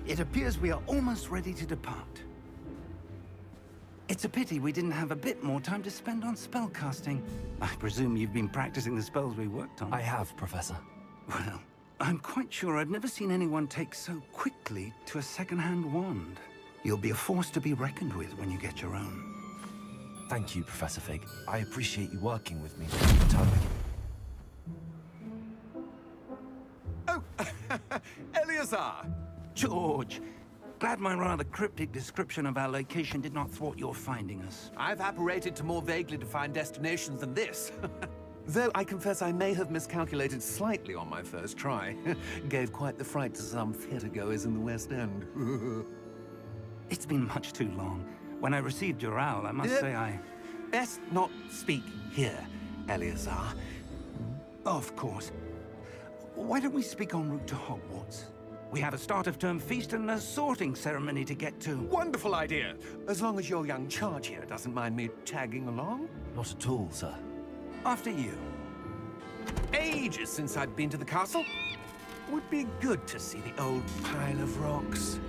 It appears we are almost ready to depart. It's a pity we didn't have a bit more time to spend on spellcasting. I presume you've been practicing the spells we worked on. I have, Professor. Well, I'm quite sure I've never seen anyone take so quickly to a second-hand wand. You'll be a force to be reckoned with when you get your own. Thank you, Professor Fig. I appreciate you working with me for the time. Oh, Eleazar! George, glad my rather cryptic description of our location did not thwart your finding us. I've apparated to more vaguely defined destinations than this. Though I confess I may have miscalculated slightly on my first try. Gave quite the fright to some theatergoers in the West End. It's been much too long. When I received your owl, I must say I... Best not speak here, Eleazar. Of course. Why don't we speak en route to Hogwarts? We have a start-of-term feast and a sorting ceremony to get to. Wonderful idea! As long as your young charge here doesn't mind me tagging along. Not at all, sir. After you. Ages since I'd been to the castle. Would be good to see the old pile of rocks.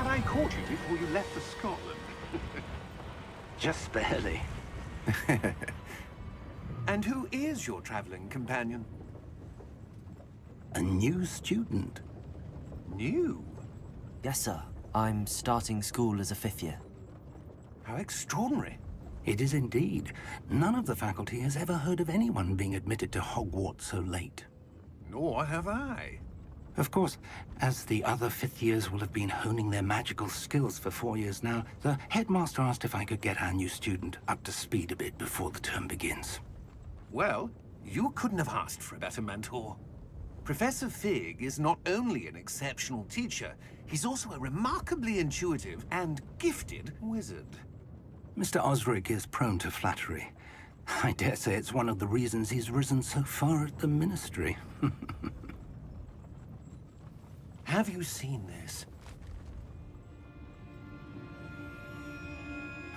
I caught you before you left for Scotland. Just barely. And who is your traveling companion? A new student. New? Yes, sir. I'm starting school as a 5th year. How extraordinary. It is indeed. None of the faculty has ever heard of anyone being admitted to Hogwarts so late. Nor have I. Of course, as the other 5th years will have been honing their magical skills for 4 years now, the headmaster asked if I could get our new student up to speed a bit before the term begins. Well, you couldn't have asked for a better mentor. Professor Fig is not only an exceptional teacher, he's also a remarkably intuitive and gifted wizard. Mr. Osric is prone to flattery. I dare say it's one of the reasons he's risen so far at the Ministry. Have you seen this?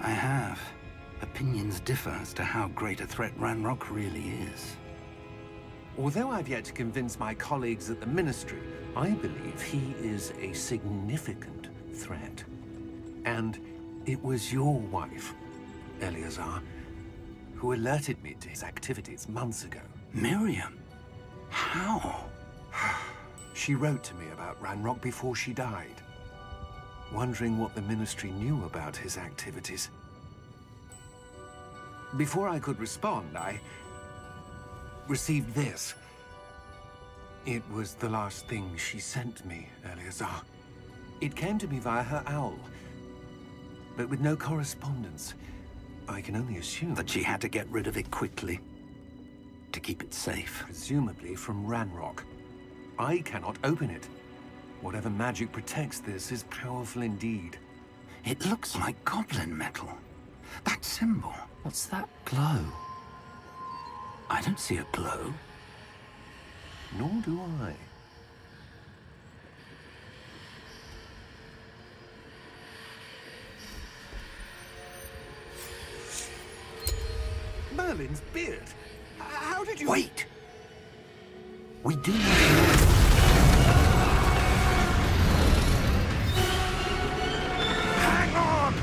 I have. Opinions differ as to how great a threat Ranrock really is. Although I've yet to convince my colleagues at the Ministry, I believe he is a significant threat. And it was your wife, Eleazar, who alerted me to his activities months ago. Miriam? How? She wrote to me about Ranrock before she died, wondering what the Ministry knew about his activities. Before I could respond, I received this. It was the last thing she sent me, Eleazar. It came to me via her owl, but with no correspondence. I can only assume That she had to get rid of it quickly, to keep it safe. presumably from Ranrock. I cannot open it. Whatever magic protects this is powerful indeed. It looks like goblin metal. That symbol. What's that glow? I don't see a glow. Nor do I. Merlin's beard. How did you... Wait! We do not know. Hang on!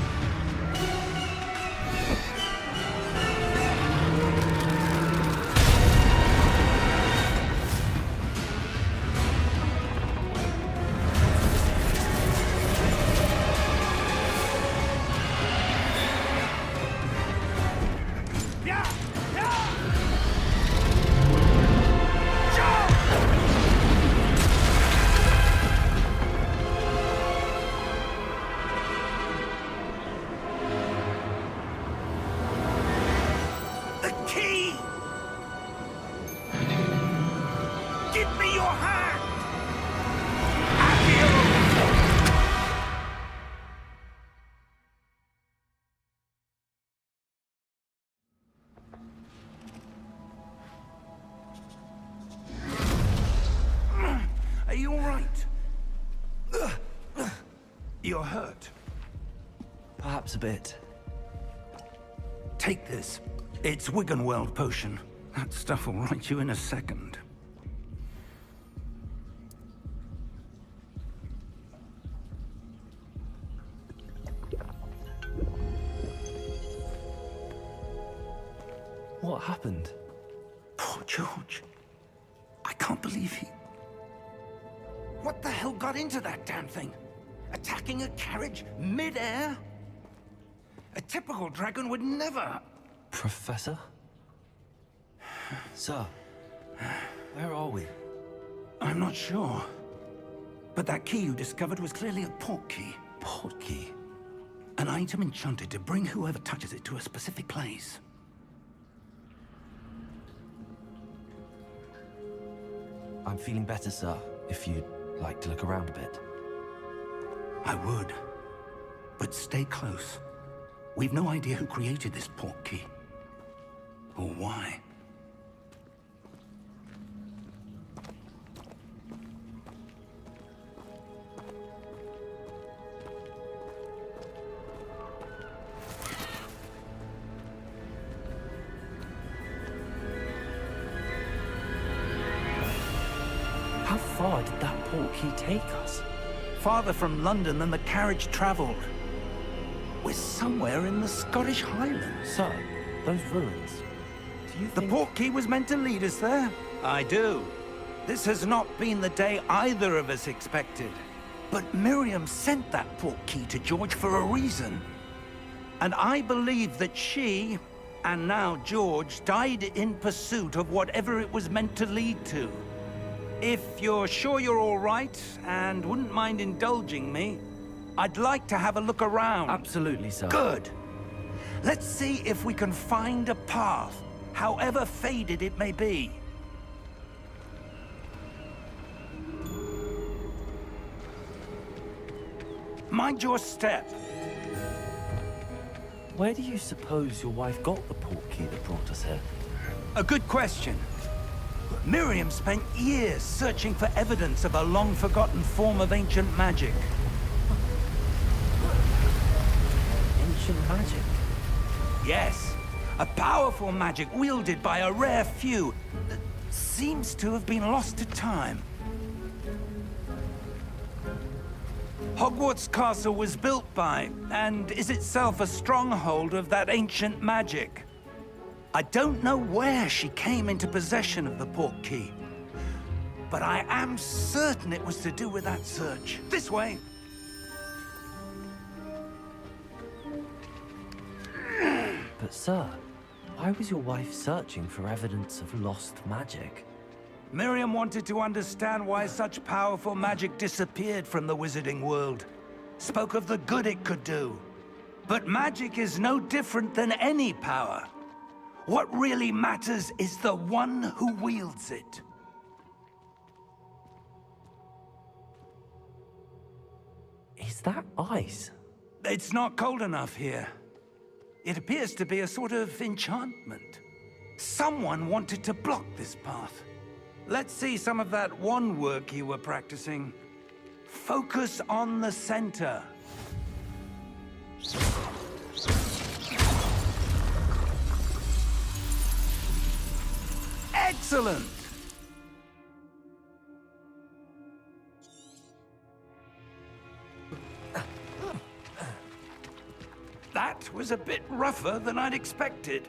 you're hurt. Perhaps a bit. Take this. It's Wiggenweld potion. That stuff will right you in a second. What happened? Poor George. I can't believe he... What the hell got into that damn thing? Attacking a carriage mid-air? A typical dragon would never... Professor? Sir, where are we? I'm not sure. But that key you discovered was clearly a port key. Port key? An item enchanted to bring whoever touches it to a specific place. I'm feeling better, sir, if you'd like to look around a bit. I would. But stay close. We've no idea who created this port key. Or why. How far did that port key take us? Farther from London than the carriage traveled. We're somewhere in the Scottish Highlands. Sir, those ruins. Do you The think... port key was meant to lead us there? I do. This has not been the day either of us expected. But Miriam sent that port key to George for a reason. And I believe that she, and now George, died in pursuit of whatever it was meant to lead to. If you're sure you're all right, and wouldn't mind indulging me, I'd like to have a look around. Absolutely, sir. Good. Let's see if we can find a path, however faded it may be. Mind your step. Where do you suppose your wife got the port key that brought us here? A good question. Miriam spent years searching for evidence of a long-forgotten form of ancient magic. Ancient magic? Yes, a powerful magic wielded by a rare few that seems to have been lost to time. Hogwarts Castle was built by, and is itself a stronghold of that ancient magic. I don't know where she came into possession of the port key, but I am certain it was to do with that search. This way. But sir, why was your wife searching for evidence of lost magic? Miriam wanted to understand why such powerful magic disappeared from the wizarding world. Spoke of the good it could do. But magic is no different than any power. What really matters is the one who wields it. Is that ice? It's not cold enough here. It appears to be a sort of enchantment. Someone wanted to block this path. Let's see some of that wand work you were practicing. Focus on the center. Excellent! That was a bit rougher than I'd expected.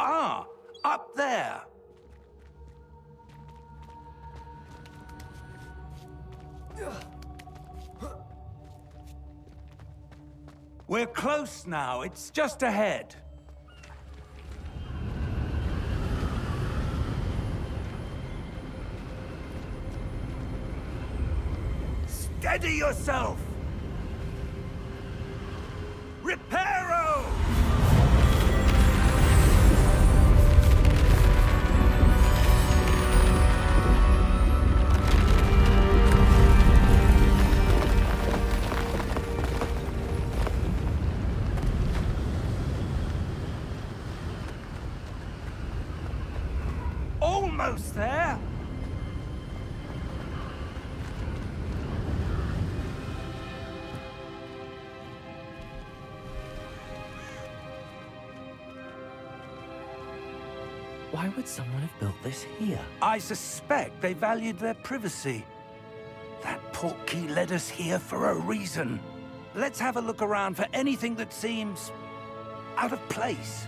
Ah, up there. We're close now. It's just ahead. Steady yourself! Reparo! Almost there. Why would someone have built this here? I suspect they valued their privacy. That portkey led us here for a reason. Let's have a look around for anything that seems out of place.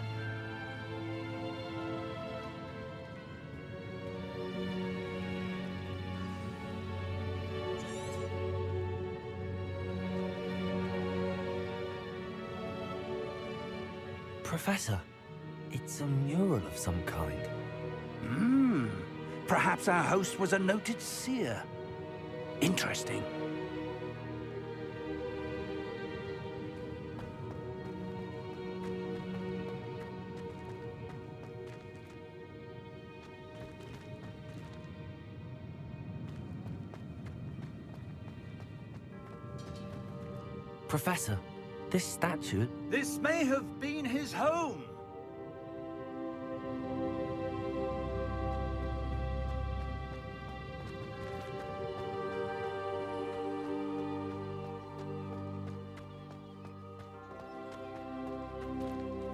Professor, it's a mural of some kind. Perhaps our host was a noted seer. Interesting. Professor, this statue... This may have been his home.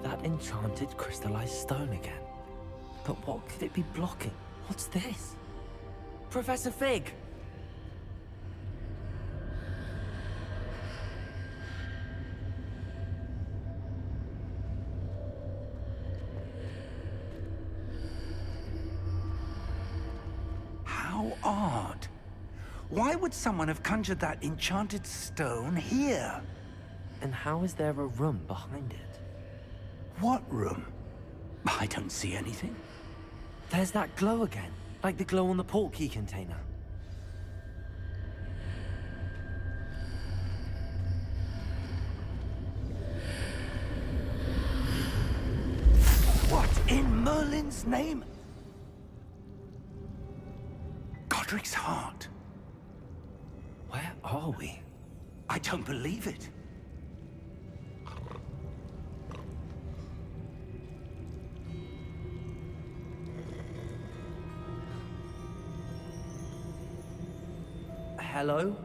That enchanted crystallized stone again. But what could it be blocking? What's this? Professor Fig! How odd. Why would someone have conjured that enchanted stone here? And how is there a room behind it? What room? I don't see anything. There's that glow again, like the glow on the portkey container. What in Merlin's name? Godric's heart. Where are we? I don't believe it. Hello?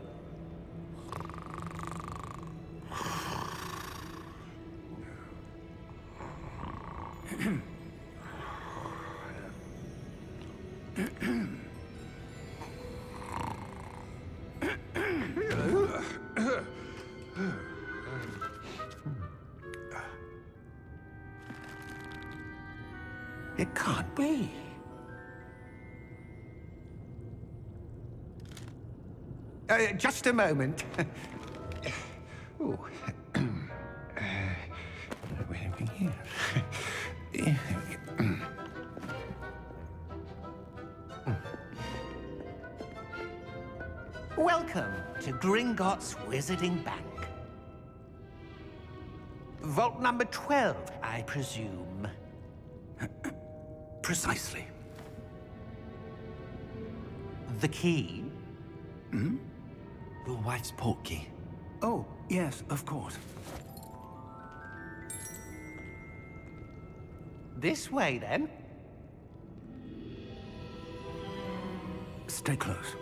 It can't be. Just a moment. Ooh. Where are we here? Welcome to Gringotts Wizarding Bank. Vault number 12, I presume. Precisely. The key? Your wife's portkey. Oh, yes, of course. This way, then. Stay close.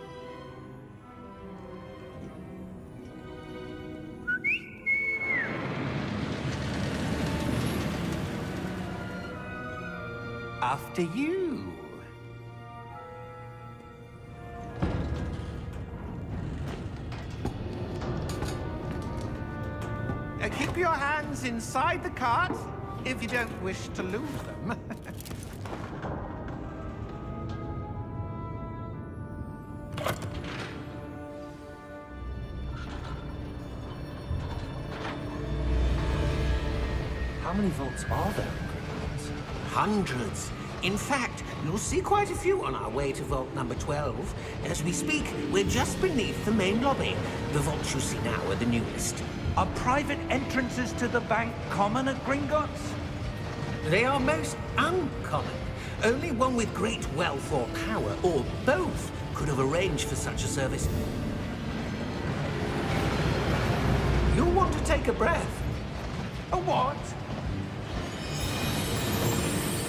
After you. Keep your hands inside the cart if you don't wish to lose them. How many vaults are there in Gringotts? Hundreds. In fact, you'll see quite a few on our way to vault number 12. As we speak, we're just beneath the main lobby. The vaults you see now are the newest. Are private entrances to the bank common at Gringotts? They are most uncommon. Only one with great wealth or power, or both, could have arranged for such a service. You'll want to take a breath. A what?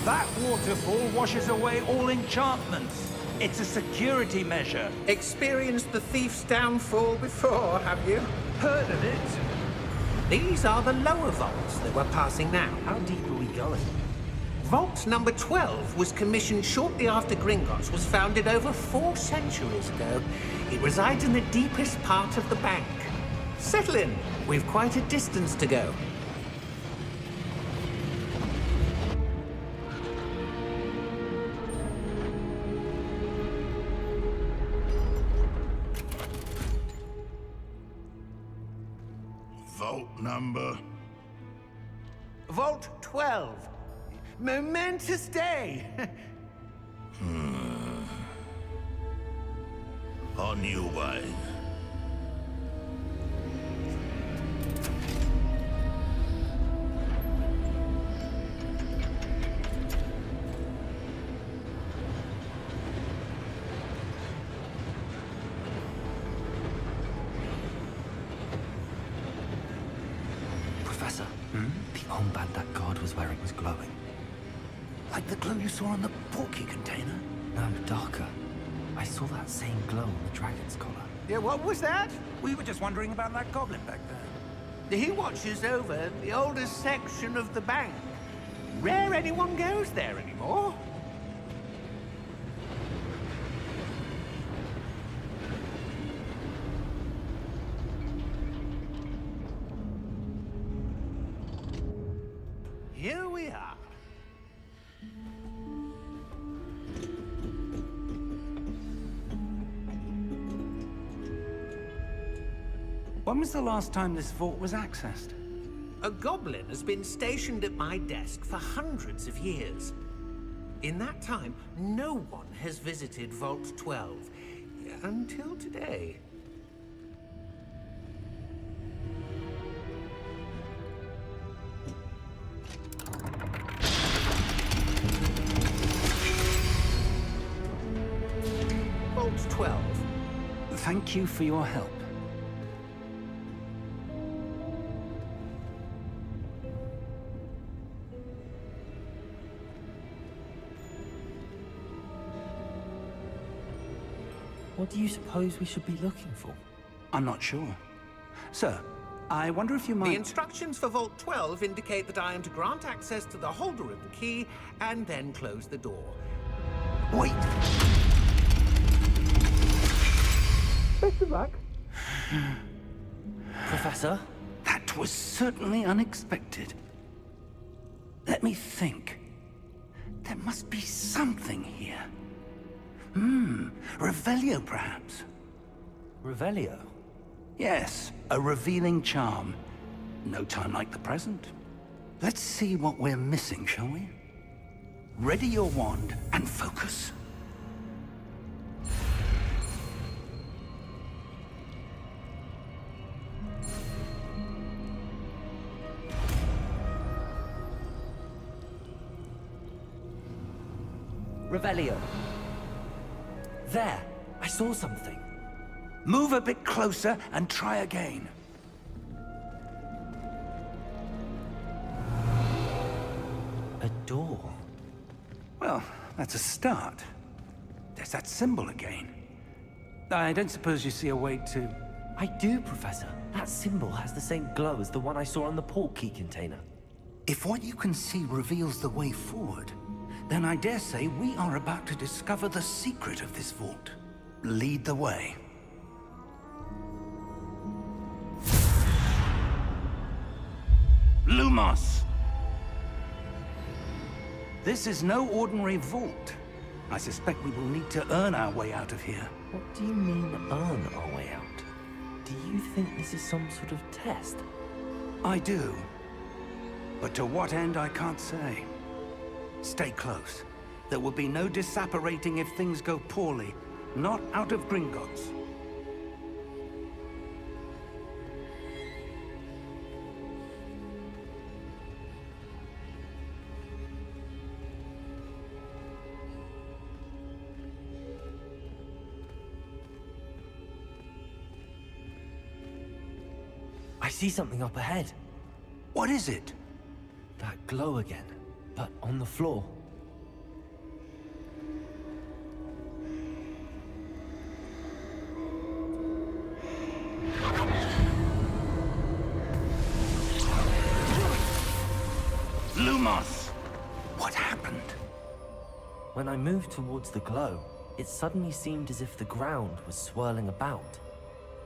That waterfall washes away all enchantments. It's a security measure. Experienced the thief's downfall before, have you? Heard of it? These are the lower vaults that we're passing now. How deep are we going? Vault number 12 was commissioned shortly after Gringotts was founded over 4 centuries ago. It resides in the deepest part of the bank. Settle in. We've quite a distance to go. Vault number. Vault 12. Momentous day. On your way. Professor, the armband that guard was wearing was glowing. Like the glow you saw on the portkey container? No, darker. I saw that same glow on the dragon's collar. Yeah, what was that? We were just wondering about that goblin back there. He watches over the oldest section of the bank. Rare anyone goes there anymore. Here we are. When was the last time this vault was accessed? A goblin has been stationed at my desk for hundreds of years. In that time, no one has visited Vault 12 until today. Vault 12. Thank you for your help. What do you suppose we should be looking for? I'm not sure. Sir, I wonder if you might... The instructions for Vault 12 indicate that I am to grant access to the holder of the key and then close the door. Wait! Best of luck. Professor? That was certainly unexpected. Let me think. There must be something here. Revelio, perhaps? Revelio? Yes, a revealing charm. No time like the present. Let's see what we're missing, shall we? Ready your wand and focus. Revelio. There! I saw something. Move a bit closer and try again. A door. Well, that's a start. There's that symbol again. I don't suppose you see a way to... I do, Professor. That symbol has the same glow as the one I saw on the portkey container. If what you can see reveals the way forward, then I dare say we are about to discover the secret of this vault. Lead the way. Lumos! This is no ordinary vault. I suspect we will need to earn our way out of here. What do you mean, earn our way out? Do you think this is some sort of test? I do. But to what end, I can't say. Stay close. There will be no disapparating if things go poorly. Not out of Gringotts. I see something up ahead. What is it? That glow again, but on the floor. When I moved towards the glow, it suddenly seemed as if the ground was swirling about.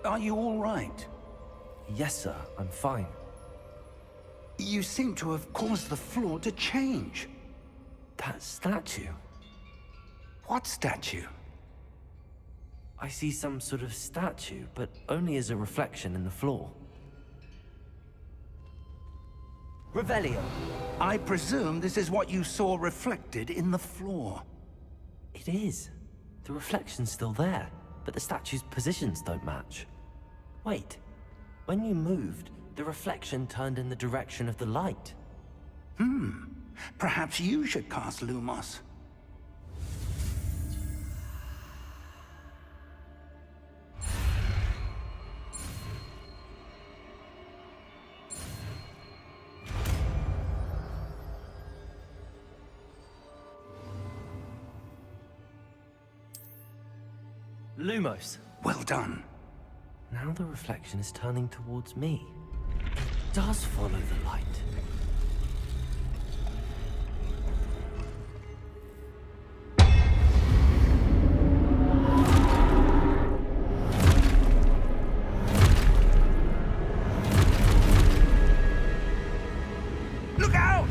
Are you all right? Yes, sir, I'm fine. You seem to have caused the floor to change. That statue? What statue? I see some sort of statue, but only as a reflection in the floor. Revelio. I presume this is what you saw reflected in the floor. It is. The reflection's still there, but the statue's positions don't match. Wait. When you moved, the reflection turned in the direction of the light. Perhaps you should cast Lumos. Lumos. Well done. Now the reflection is turning towards me. It does follow the light. Look out!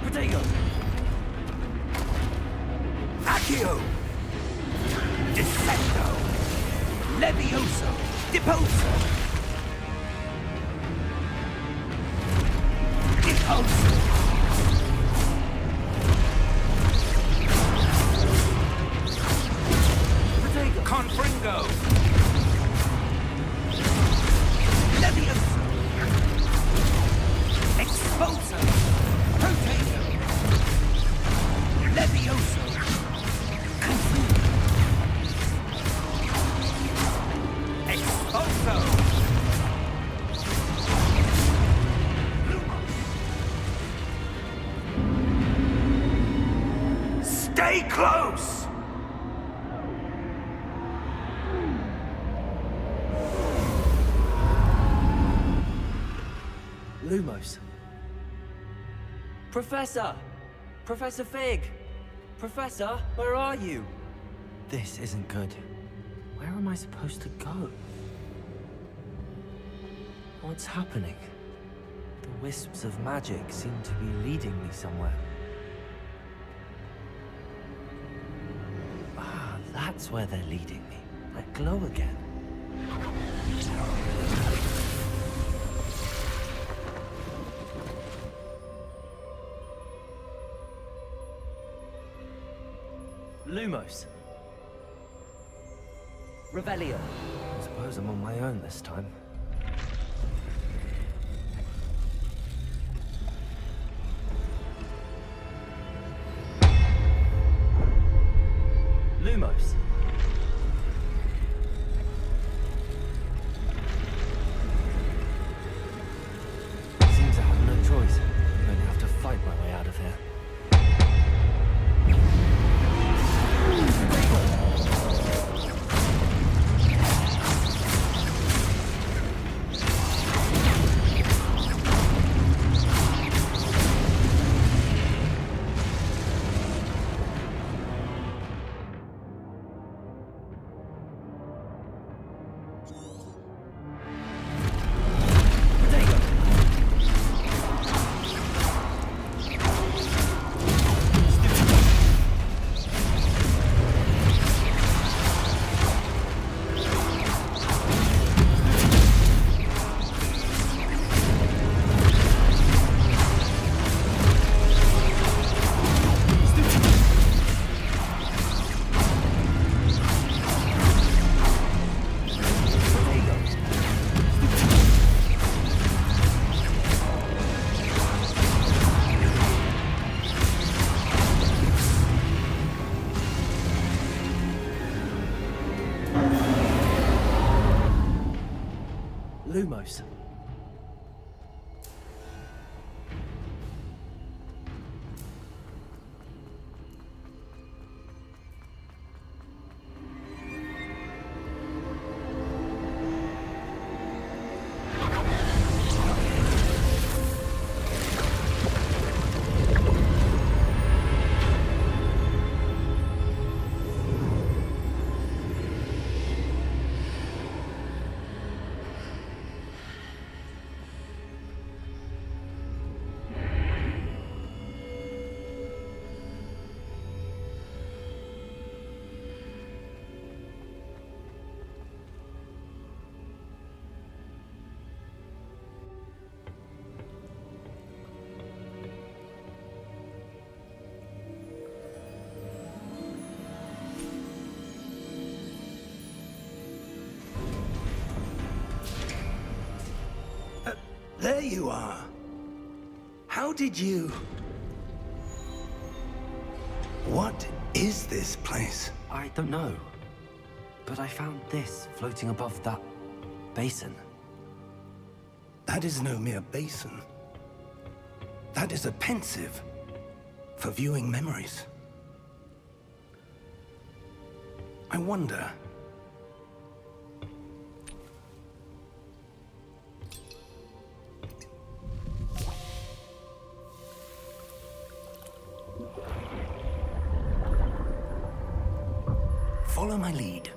Protego! Accio! Descendo! Levioso! Deposo! Deposo! Protego! Confringo! Levioso! Exposo! Potato! Levioso! Confringo! Exposo! Stay close! Lumos. Professor! Professor Fig! Professor, where are you? This isn't good. Where am I supposed to go? What's happening? The wisps of magic seem to be leading me somewhere. Ah, that's where they're leading me. That glow again. Lumos. Revelio. I suppose I'm on my own this time. Lumos. Seems I have no choice. I'm going to have to fight my way out of here. Lumos. there you are. How did you... What is this place? I don't know. But I found this floating above that basin. That is no mere basin. That is a pensive for viewing memories. I wonder... Follow my lead.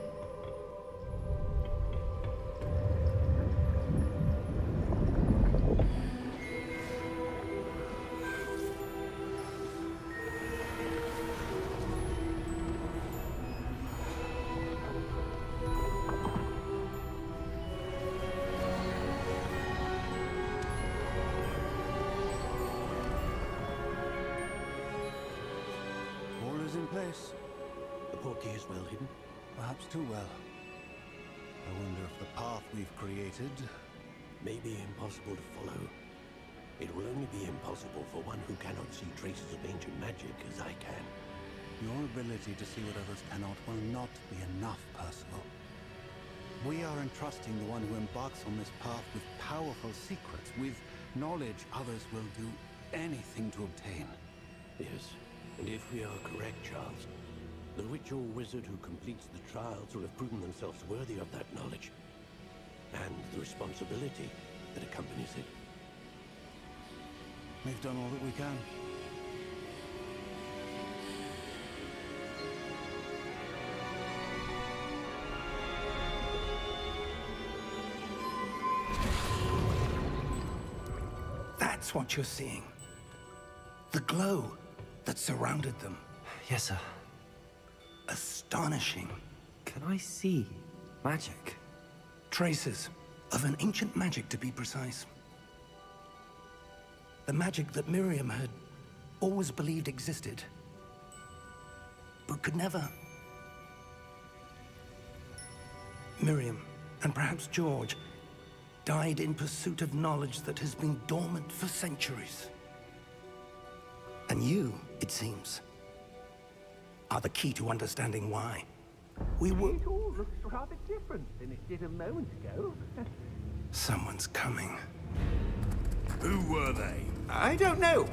All is in place. The portkey is well hidden. Perhaps too well. I wonder if the path we've created... May be impossible to follow. It will only be impossible for one who cannot see traces of ancient magic as I can. Your ability to see what others cannot will not be enough, Percival. We are entrusting the one who embarks on this path with powerful secrets, with knowledge others will do anything to obtain. Yes, and if we are correct, Charles, the witch or wizard who completes the trials will have proven themselves worthy of that knowledge, and the responsibility that accompanies it. We've done all that we can. That's what you're seeing. The glow that surrounded them. Yes, sir. Astonishing. Can I see magic? Traces of an ancient magic, to be precise. The magic that Miriam had always believed existed, but could never. Miriam, and perhaps George, died in pursuit of knowledge that has been dormant for centuries. And you, it seems, are the key to understanding why. We were... It all looks rather different than it did a moment ago. Someone's coming. Who were they? I don't know.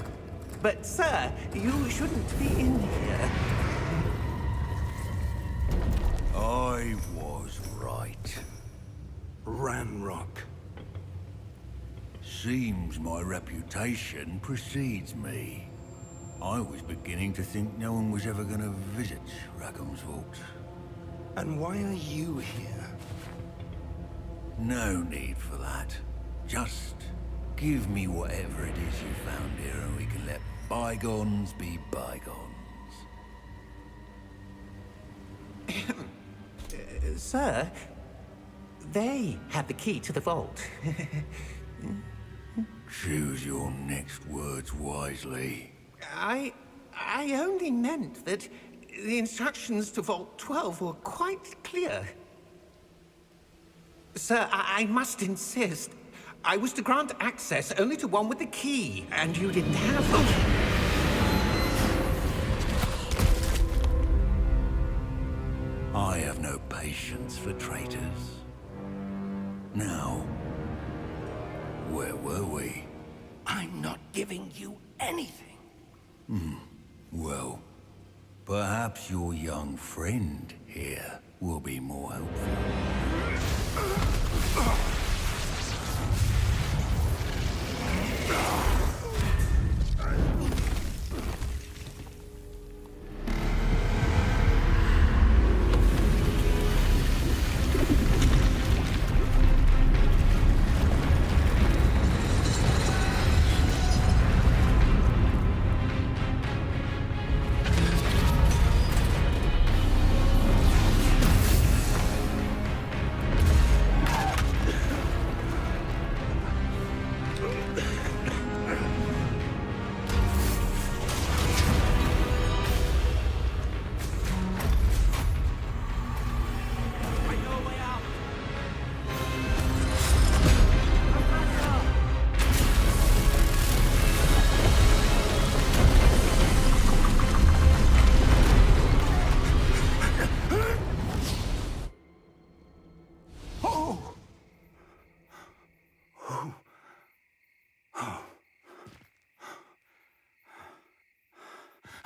But, sir, you shouldn't be in here. I was right. Ranrock. Seems my reputation precedes me. I was beginning to think no one was ever going to visit Rackham's vault. And why are you here? No need for that. Just give me whatever it is you found here and we can let bygones be bygones. Sir, they have the key to the vault. Choose your next words wisely. I only meant that the instructions to Vault 12 were quite clear. Sir, I must insist. I was to grant access only to one with the key, and you didn't have... I have no patience for traitors. Now, where were we? I'm not giving you anything. Well, perhaps your young friend here will be more helpful.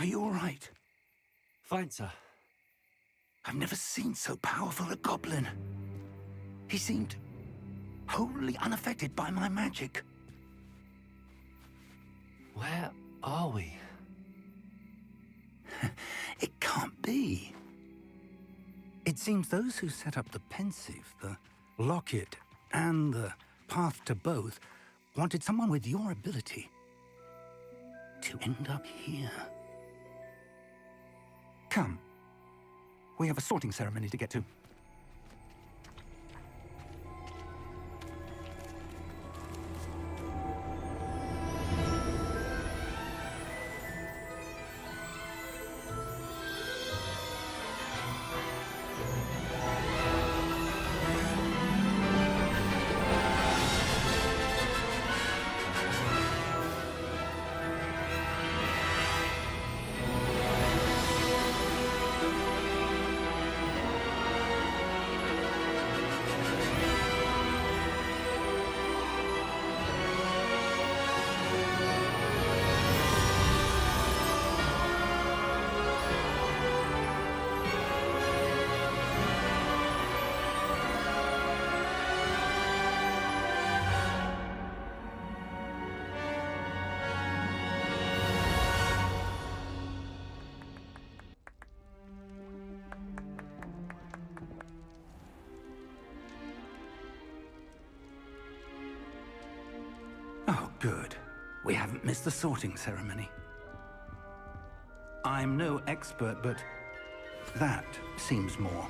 Are you all right? Fine, sir. I've never seen so powerful a goblin. He seemed wholly unaffected by my magic. Where are we? It can't be. It seems those who set up the pensive, the locket, and the path to both wanted someone with your ability to end up here. Come. We have a sorting ceremony to get to. Oh, good. We haven't missed the sorting ceremony. I'm no expert, but that seems more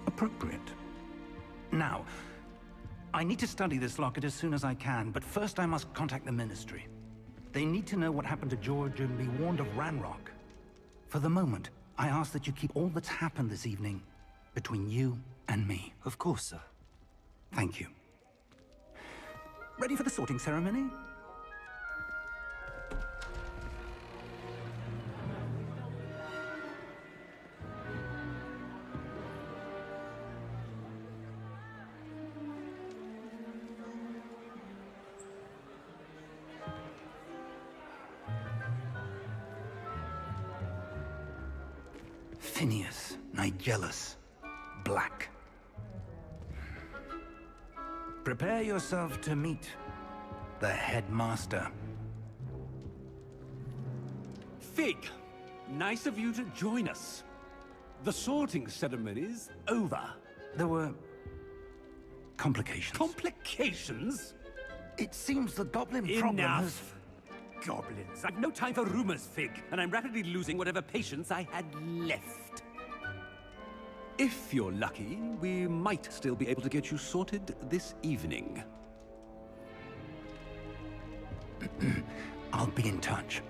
appropriate. Now, I need to study this locket as soon as I can, but first I must contact the Ministry. They need to know what happened to George and be warned of Ranrock. For the moment, I ask that you keep all that's happened this evening between you and me. Of course, sir. Thank you. Ready for the sorting ceremony? Phineas, Nigellus, Black. Prepare yourself to meet the headmaster. Fig, nice of you to join us. The sorting ceremony's over. There were complications. Complications? It seems the goblin problem has... Enough! Goblins. I've no time for rumors, Fig, and I'm rapidly losing whatever patience I had left. If you're lucky, we might still be able to get you sorted this evening. I'll be in touch.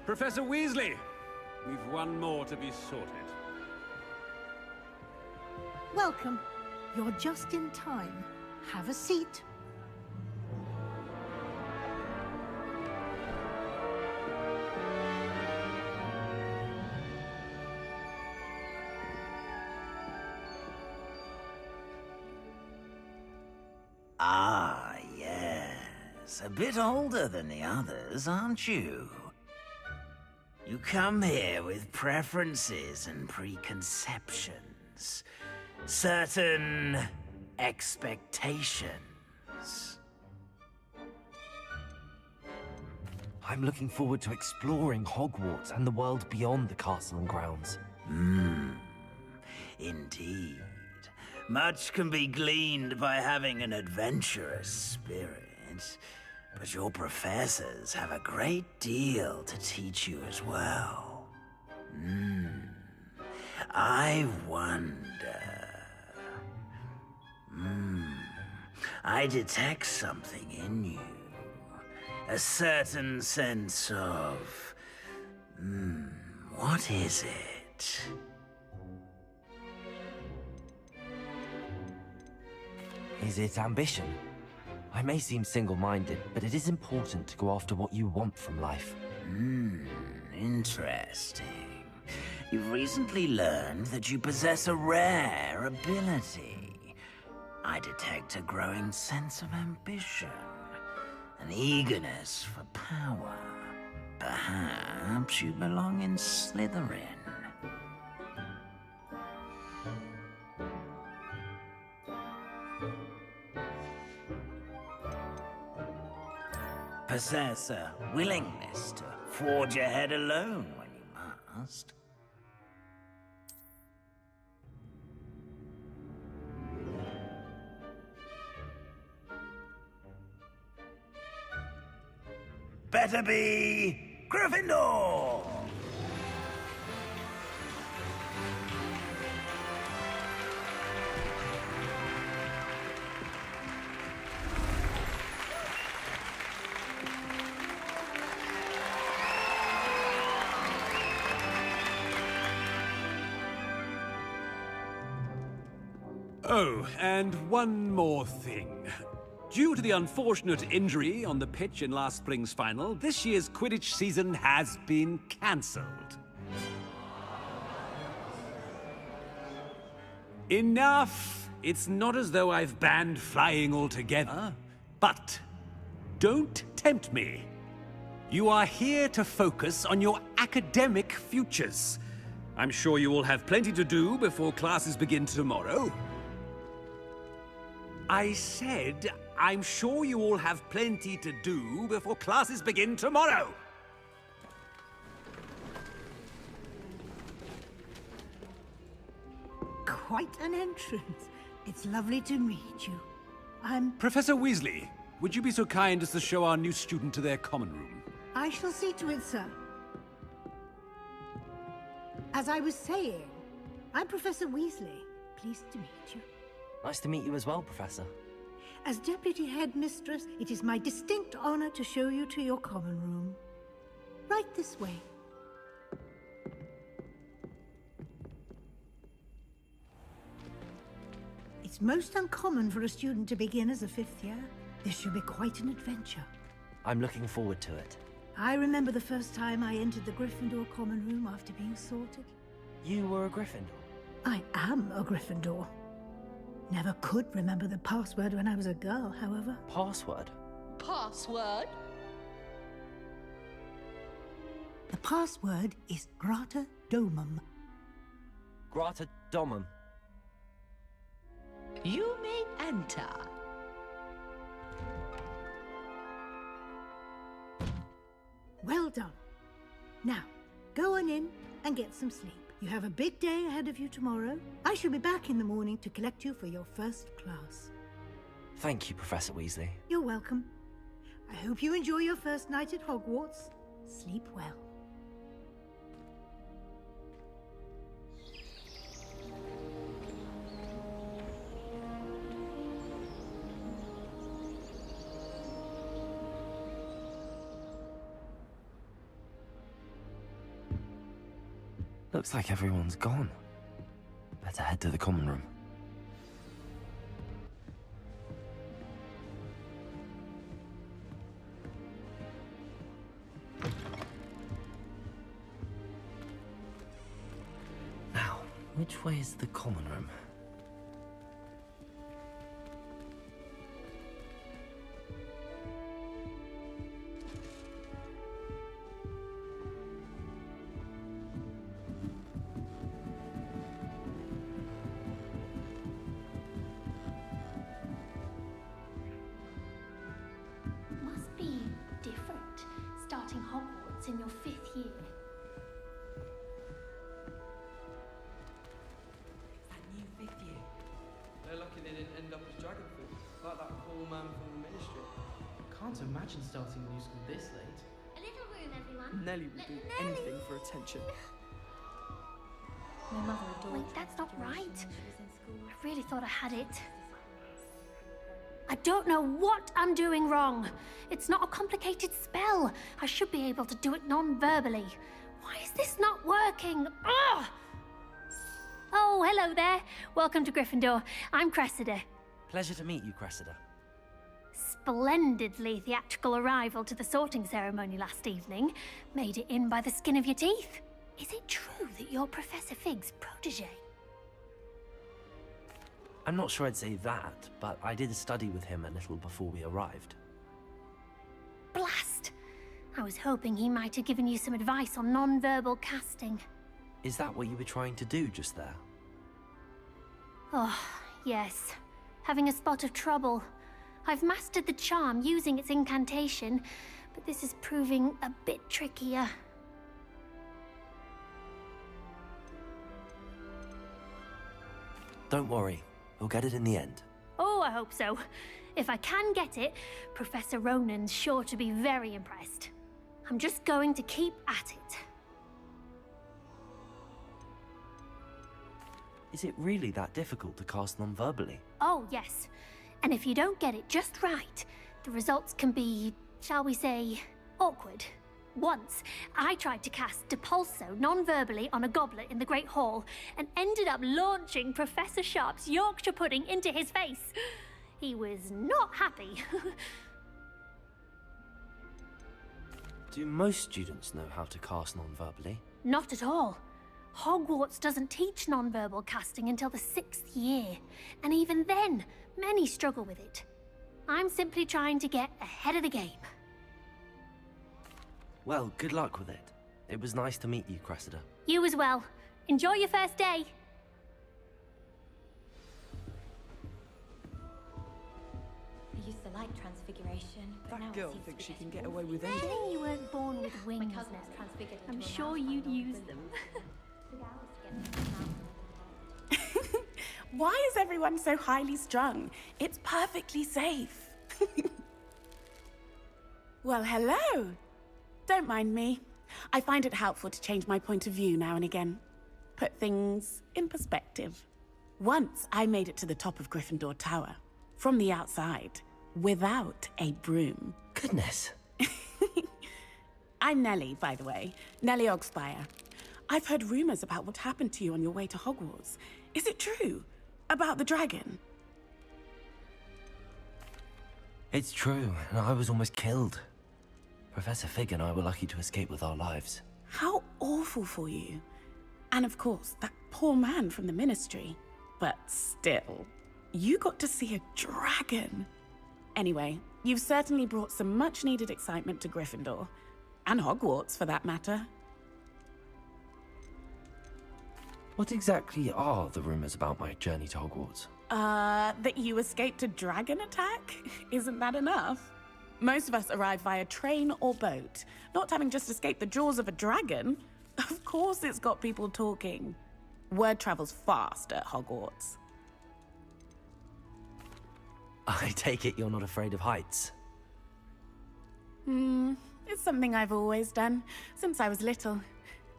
Professor Weasley, we've one more to be sorted. Welcome. You're just in time. Have a seat. Ah, yes. A bit older than the others, aren't you? You come here with preferences and preconceptions. Certain expectations. I'm looking forward to exploring Hogwarts and the world beyond the castle and grounds. Indeed. Much can be gleaned by having an adventurous spirit, but your professors have a great deal to teach you as well. I wonder... I detect something in you. A certain sense of... what is it? Is it ambition? I may seem single-minded, but it is important to go after what you want from life. interesting. You've recently learned that you possess a rare ability. I detect a growing sense of ambition, an eagerness for power. Perhaps you belong in Slytherin. Possess a willingness to forge ahead alone when you must. Better be Gryffindor! Oh, and one more thing. Due to the unfortunate injury on the pitch in last spring's final, this year's Quidditch season has been cancelled. Enough! It's not as though I've banned flying altogether, but don't tempt me. You are here to focus on your academic futures. I'm sure you will have plenty to do before classes begin tomorrow. I said, I'm sure you all have plenty to do before classes begin tomorrow. Quite an entrance. It's lovely to meet you. I'm... Professor Weasley, would you be so kind as to show our new student to their common room? I shall see to it, sir. As I was saying, I'm Professor Weasley. Pleased to meet you. Nice to meet you as well, Professor. As Deputy Headmistress, it is my distinct honor to show you to your common room. Right this way. It's most uncommon for a student to begin as a fifth year. This should be quite an adventure. I'm looking forward to it. I remember the first time I entered the Gryffindor common room after being sorted. You were a Gryffindor? I am a Gryffindor. Never could remember the password when I was a girl, however. Password? Password? The password is Grata Domum. Grata Domum. You may enter. Well done. Now, go on in and get some sleep. You have a big day ahead of you tomorrow. I shall be back in the morning to collect you for your first class. Thank you, Professor Weasley. You're welcome. I hope you enjoy your first night at Hogwarts. Sleep well. Looks like everyone's gone. Better head to the common room. Now, which way is the common room? Hogwarts in your 5th year. That new 5th year. They're lucky they didn't end up as Dragonfoot, like that poor man from the Ministry. Can't imagine starting a new school this late. A little room, everyone. Nellie would do anything for attention. My mother adored. Wait, that's not right. I really thought I had it. I don't know what I'm doing wrong. It's not a complicated spell. I should be able to do it non-verbally. Why is this not working? Ugh! Oh, hello there. Welcome to Gryffindor. I'm Cressida. Pleasure to meet you, Cressida. splendidly theatrical arrival to the sorting ceremony last evening made it in by the skin of your teeth. Is it true that you're Professor Fig's protege? I'm not sure I'd say that, but I did study with him a little before we arrived. Blast! I was hoping he might have given you some advice on non-verbal casting. Is that what you were trying to do just there? Oh, yes. Having a spot of trouble. I've mastered the charm using its incantation, but this is proving a bit trickier. Don't worry, we'll get it in the end. Oh, I hope so. If I can get it, Professor Ronan's sure to be very impressed. I'm just going to keep at it. Is it really that difficult to cast non-verbally? Oh, yes. And if you don't get it just right, the results can be, shall we say, awkward. Once, I tried to cast Depulso non-verbally on a goblet in the Great Hall and ended up launching Professor Sharp's Yorkshire pudding into his face. He was not happy. Do most students know how to cast non-verbally? Not at all. Hogwarts doesn't teach non-verbal casting until the 6th year, and even then, many struggle with it. I'm simply trying to get ahead of the game. Well, good luck with it. It was nice to meet you, Cressida. You as well. Enjoy your first day. I used to like transfiguration, but now That girl it seems thinks to she be can getting get away with Good anything. thing you weren't born with wings, cousin was Nelly. transfigured into I'm a sure mouse you'd by an old use prison. them. Why is everyone so highly strung? It's perfectly safe. Well, hello. Don't mind me. I find it helpful to change my point of view now and again. Put things in perspective. Once I made it to the top of Gryffindor Tower, from the outside, without a broom. Goodness. I'm Nellie, by the way. Nellie Ogspire. I've heard rumors about what happened to you on your way to Hogwarts. Is it true? About the dragon? It's true, and I was almost killed. Professor Fig and I were lucky to escape with our lives. How awful for you. And of course, that poor man from the Ministry. But still, you got to see a dragon. Anyway, you've certainly brought some much-needed excitement to Gryffindor. And Hogwarts, for that matter. What exactly are the rumors about my journey to Hogwarts? That you escaped a dragon attack? Isn't that enough? Most of us arrive via train or boat, not having just escaped the jaws of a dragon. Of course it's got people talking. Word travels fast at Hogwarts. I take it you're not afraid of heights. It's something I've always done, since I was little.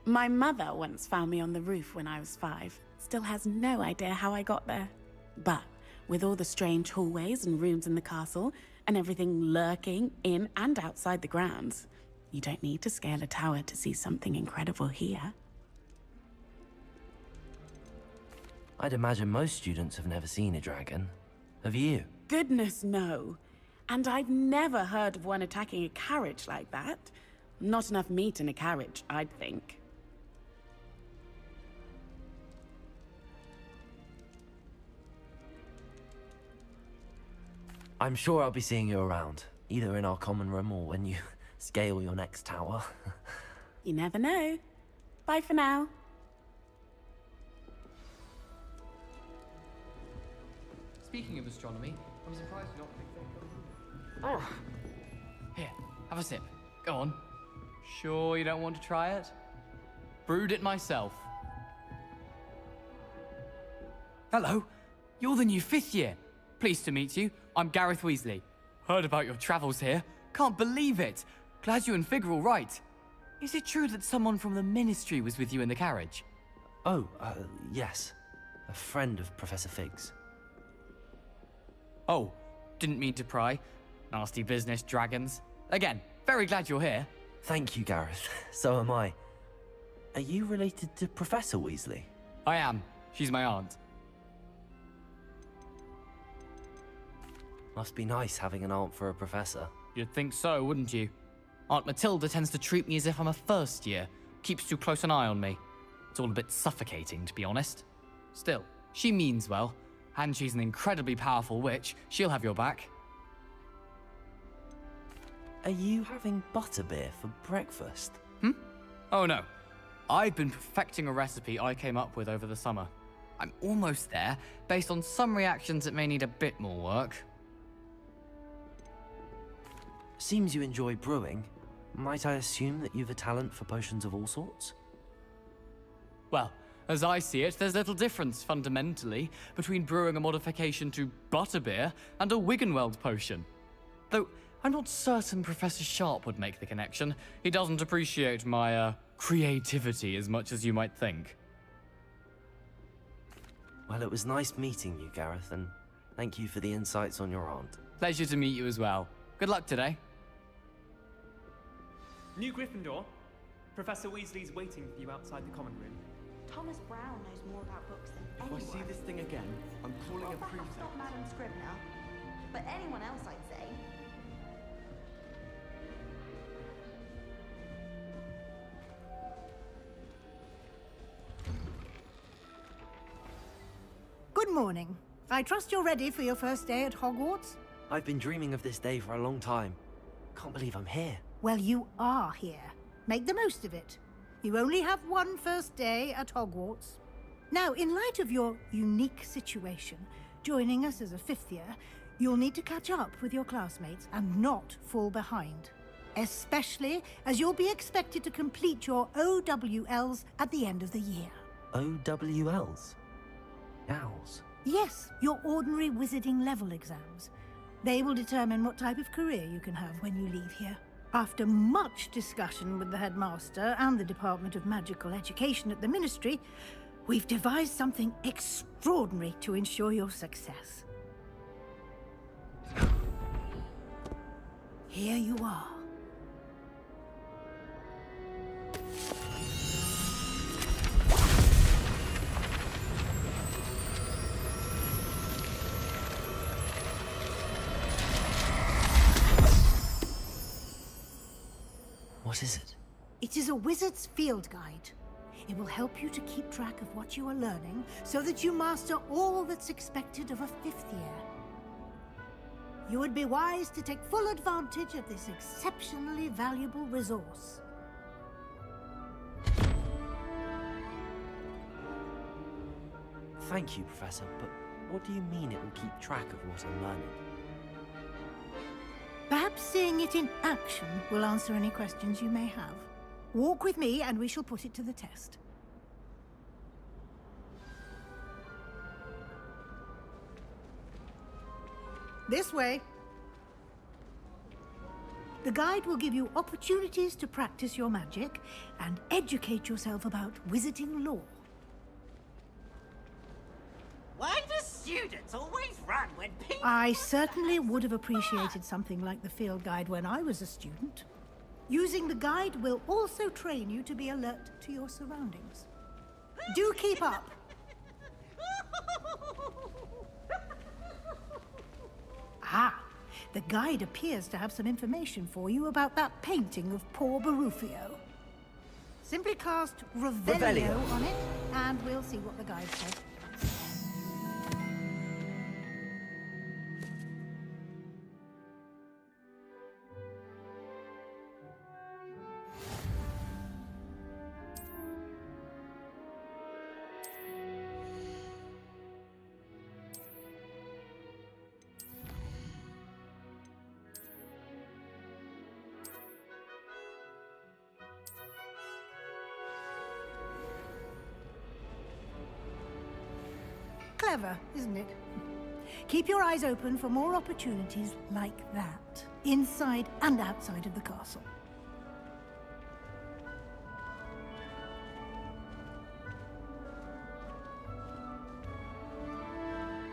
My mother once found me on the roof when I was 5. Still has no idea how I got there. But with all the strange hallways and rooms in the castle, and everything lurking in and outside the grounds, you don't need to scale a tower to see something incredible here. I'd imagine most students have never seen a dragon. Have you? Goodness, no. And I've never heard of one attacking a carriage like that. Not enough meat in a carriage, I'd think. I'm sure I'll be seeing you around, either in our common room or when you scale your next tower. You never know. Bye for now. Speaking of astronomy, I'm surprised you're not. Oh. Here, have a sip. Go on. Sure you don't want to try it? Brewed it myself. Hello. You're the new 5th year. Pleased to meet you. I'm Gareth Weasley. Heard about your travels here. Can't believe it. Glad you and Fig are all right. Is it true that someone from the Ministry was with you in the carriage? Oh, yes. A friend of Professor Fig's. Oh, didn't mean to pry. Nasty business, dragons. Again, very glad you're here. Thank you, Gareth. So am I. Are you related to Professor Weasley? I am. She's my aunt. Must be nice having an aunt for a professor. You'd think so, wouldn't you? Aunt Matilda tends to treat me as if I'm a first year. Keeps too close an eye on me. It's all a bit suffocating, to be honest. Still, she means well, and she's an incredibly powerful witch. She'll have your back. Are you having butterbeer for breakfast? Oh no. I've been perfecting a recipe I came up with over the summer. I'm almost there. Based on some reactions, it may need a bit more work. Seems you enjoy brewing. Might I assume that you've a talent for potions of all sorts? Well, as I see it, there's little difference, fundamentally, between brewing a modification to butterbeer and a Wiggenweld potion. Though, I'm not certain Professor Sharp would make the connection. He doesn't appreciate my, creativity as much as you might think. Well, it was nice meeting you, Gareth, and thank you for the insights on your aunt. Pleasure to meet you as well. Good luck today. New Gryffindor. Professor Weasley's waiting for you outside the common room. Thomas Brown knows more about books than If anyone. I see this thing again, I'm calling Well, a perhaps prefect. not Madam Scribner, but anyone else, I'd say. Good morning. I trust you're ready for your first day at Hogwarts? I've been dreaming of this day for a long time. Can't believe I'm here. Well, you are here. Make the most of it. You only have one first day at Hogwarts. Now, in light of your unique situation, joining us as a fifth year, you'll need to catch up with your classmates and not fall behind. Especially as you'll be expected to complete your OWLs at the end of the year. OWLs? Owls? Yes, your ordinary wizarding level exams. They will determine what type of career you can have when you leave here. After much discussion with the headmaster and the Department of Magical Education at the Ministry, we've devised something extraordinary to ensure your success. Here you are. What is it? It is a wizard's field guide. It will help you to keep track of what you are learning so that you master all that's expected of a fifth year. You would be wise to take full advantage of this exceptionally valuable resource. Thank you, Professor, but what do you mean it will keep track of what I'm learning? Perhaps seeing it in action will answer any questions you may have. Walk with me and we shall put it to the test. This way. The guide will give you opportunities to practice your magic and educate yourself about wizarding lore. Why do students always run when people... I certainly would have appreciated something like the field guide when I was a student. Using the guide will also train you to be alert to your surroundings. Do keep up. Ah, the guide appears to have some information for you about that painting of poor Barufio. Simply cast Revelio on it, and we'll see what the guide says. Clever, isn't it? Keep your eyes open for more opportunities like that, inside and outside of the castle.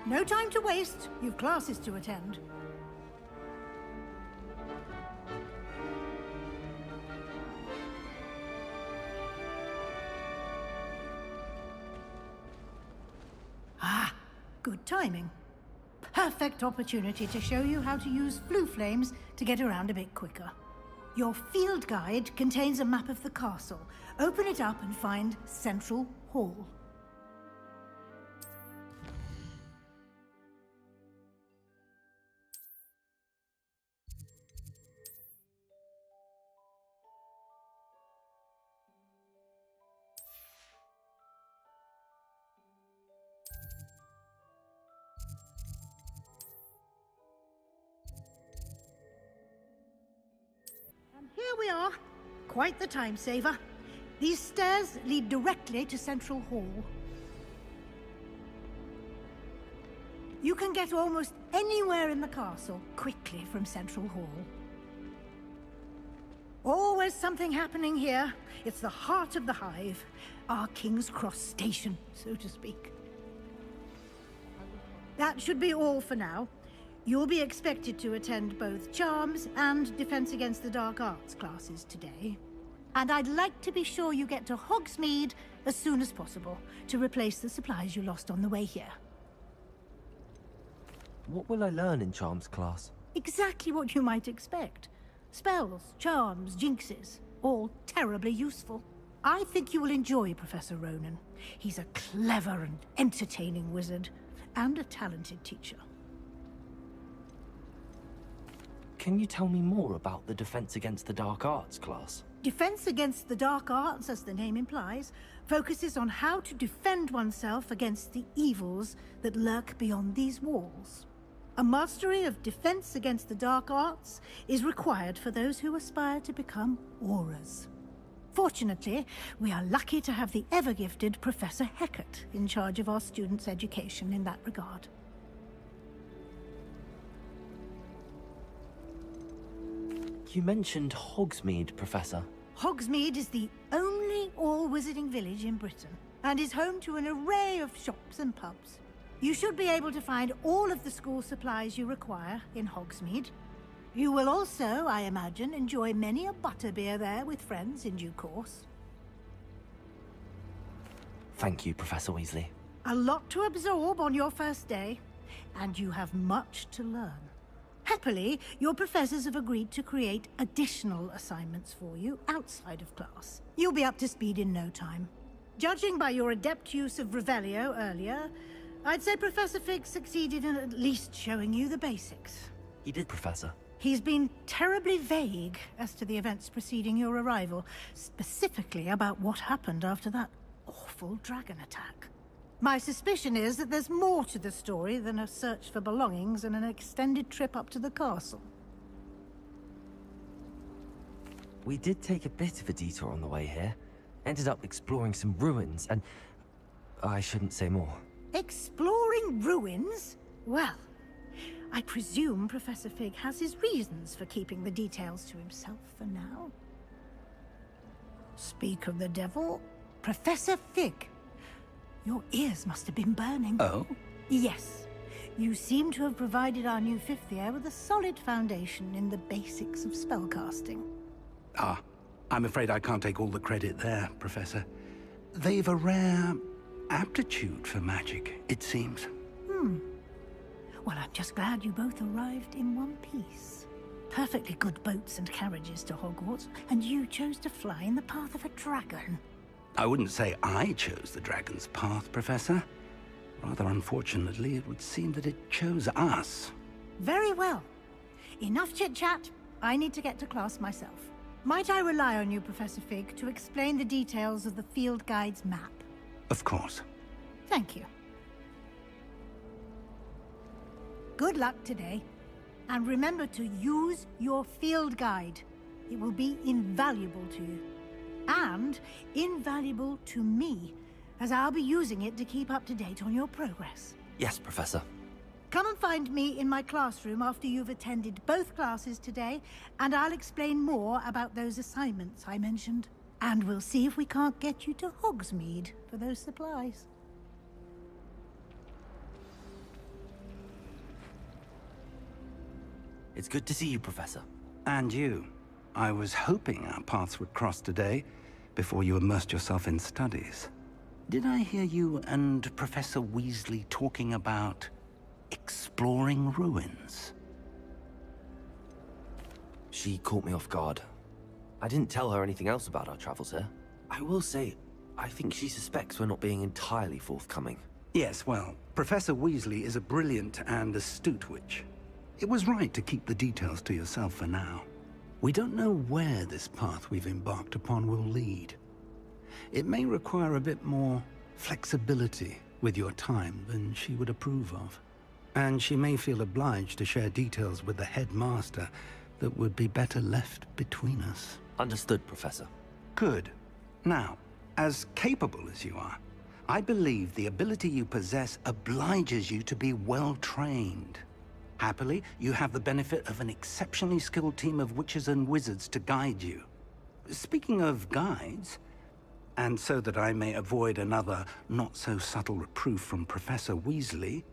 No time to waste. You've classes to attend. Ah, good timing. perfect opportunity to show you how to use flue flames to get around a bit quicker. Your field guide contains a map of the castle. Open it up and find Central Hall. Here we are. Quite the time saver. These stairs lead directly to Central Hall. You can get almost anywhere in the castle quickly from Central Hall. Always something happening here. It's the heart of the hive. Our King's Cross station, so to speak. That should be all for now. You'll be expected to attend both Charms and Defense Against the Dark Arts classes today. And I'd like to be sure you get to Hogsmeade as soon as possible to replace the supplies you lost on the way here. What will I learn in Charms class? Exactly what you might expect. Spells, charms, jinxes, all terribly useful. I think you will enjoy Professor Ronan. He's a clever and entertaining wizard, and a talented teacher. Can you tell me more about the Defense Against the Dark Arts class? Defense Against the Dark Arts, as the name implies, focuses on how to defend oneself against the evils that lurk beyond these walls. A mastery of Defense Against the Dark Arts is required for those who aspire to become Aurors. Fortunately, we are lucky to have the ever-gifted Professor Hecat in charge of our students' education in that regard. You mentioned Hogsmeade, Professor. Hogsmeade is the only all-wizarding village in Britain, and is home to an array of shops and pubs. You should be able to find all of the school supplies you require in Hogsmeade. You will also, I imagine, enjoy many a butterbeer there with friends in due course. Thank you, Professor Weasley. A lot to absorb on your first day, and you have much to learn. Happily, your professors have agreed to create additional assignments for you outside of class. You'll be up to speed in no time. Judging by your adept use of Revelio earlier, I'd say Professor Fig succeeded in at least showing you the basics. He did, Professor. He's been terribly vague as to the events preceding your arrival, specifically about what happened after that awful dragon attack. My suspicion is that there's more to the story than a search for belongings and an extended trip up to the castle. We did take a bit of a detour on the way here. Ended up exploring some ruins and... I shouldn't say more. Exploring ruins? Well, I presume Professor Fig has his reasons for keeping the details to himself for now. Speak of the devil, Professor Fig. Your ears must have been burning. Oh? Yes. You seem to have provided our new fifth year with a solid foundation in the basics of spellcasting. Ah, I'm afraid I can't take all the credit there, Professor. They've a rare aptitude for magic, it seems. Well, I'm just glad you both arrived in one piece. Perfectly good boats and carriages to Hogwarts, and you chose to fly in the path of a dragon. I wouldn't say I chose the dragon's path, Professor. Rather unfortunately, it would seem that it chose us. Very well. Enough chit-chat. I need to get to class myself. Might I rely on you, Professor Fig, to explain the details of the field guide's map? Of course. Thank you. Good luck today. And remember to use your field guide. It will be invaluable to you. And invaluable to me, as I'll be using it to keep up to date on your progress. Yes, Professor. Come and find me in my classroom after you've attended both classes today, and I'll explain more about those assignments I mentioned. And we'll see if we can't get you to Hogsmeade for those supplies. It's good to see you, Professor. And you. I was hoping our paths would cross today, before you immersed yourself in studies. Did I hear you and Professor Weasley talking about exploring ruins. She caught me off guard. I didn't tell her anything else about our travels here. I will say, I think she suspects we're not being entirely forthcoming. Yes, well, Professor Weasley is a brilliant and astute witch. It was right to keep the details to yourself for now. We don't know where this path we've embarked upon will lead. It may require a bit more flexibility with your time than she would approve of. And she may feel obliged to share details with the headmaster that would be better left between us. Understood, Professor. Good. Now, as capable as you are, I believe the ability you possess obliges you to be well-trained. Happily, you have the benefit of an exceptionally skilled team of witches and wizards to guide you. Speaking of guides, and so that I may avoid another not-so-subtle reproof from Professor Weasley,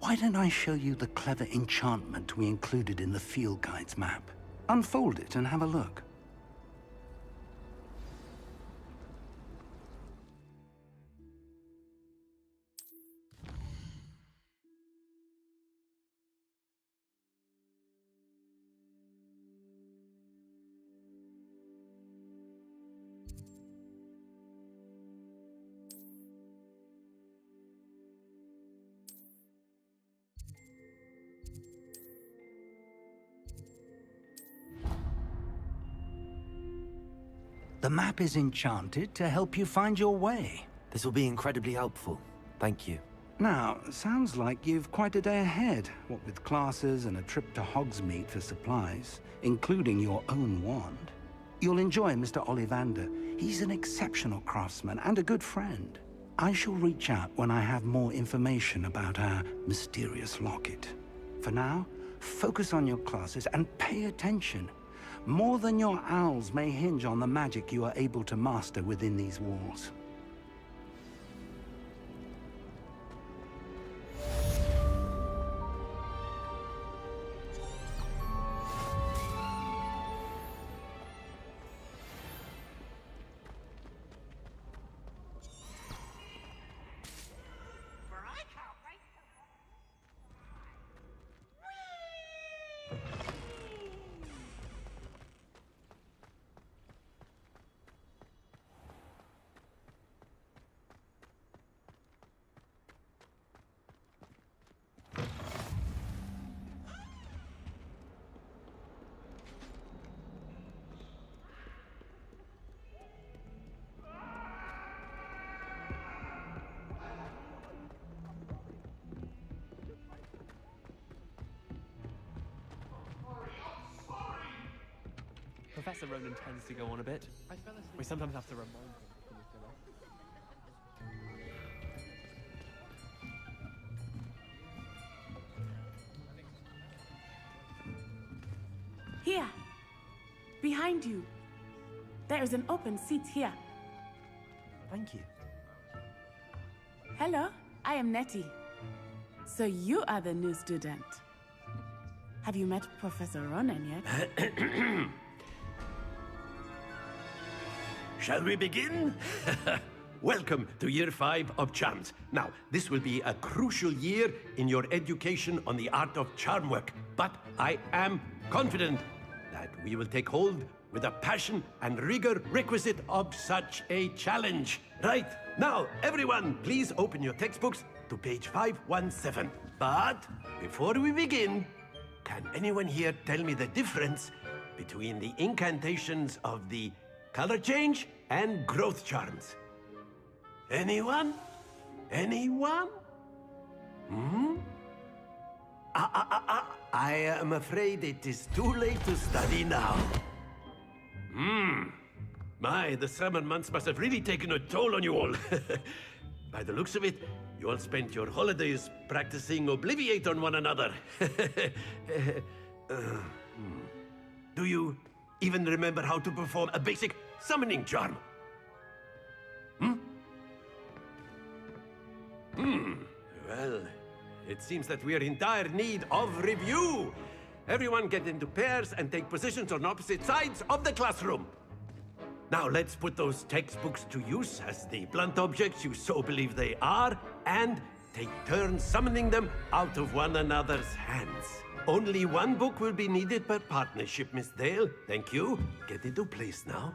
why don't I show you the clever enchantment we included in the field guide's map? Unfold it and have a look. The map is enchanted to help you find your way. This will be incredibly helpful. Thank you. Now, sounds like you've quite a day ahead, what with classes and a trip to Hogsmeade for supplies, including your own wand. You'll enjoy Mr. Ollivander. He's an exceptional craftsman and a good friend. I shall reach out when I have more information about our mysterious locket. For now, focus on your classes and pay attention. More than your owls may hinge on the magic you are able to master within these walls. Professor Ronan tends to go on a bit. We sometimes have to remind him to finish dinner. Here! Behind you! There is an open seat here. Thank you. Hello, I am Nettie. So you are the new student. Have you met Professor Ronan yet? Shall we begin? Welcome to Year 5 of Charms. Now, this will be a crucial year in your education on the art of charm work, but I am confident that we will take hold with the passion and rigor requisite of such a challenge. Right, now, everyone, please open your textbooks to page 517. But before we begin, can anyone here tell me the difference between the incantations of the color change and growth charms? Anyone? Anyone? I am afraid it is too late to study now. My, the summer months must have really taken a toll on you all. By the looks of it, you all spent your holidays practicing Obliviate on one another. Do you even remember how to perform a basic summoning charm? Well, it seems that we are in dire need of review. Everyone get into pairs and take positions on opposite sides of the classroom. Now let's put those textbooks to use as the blunt objects you so believe they are, and take turns summoning them out of one another's hands. Only one book will be needed per partnership, Miss Dale. Thank you. Get into place now.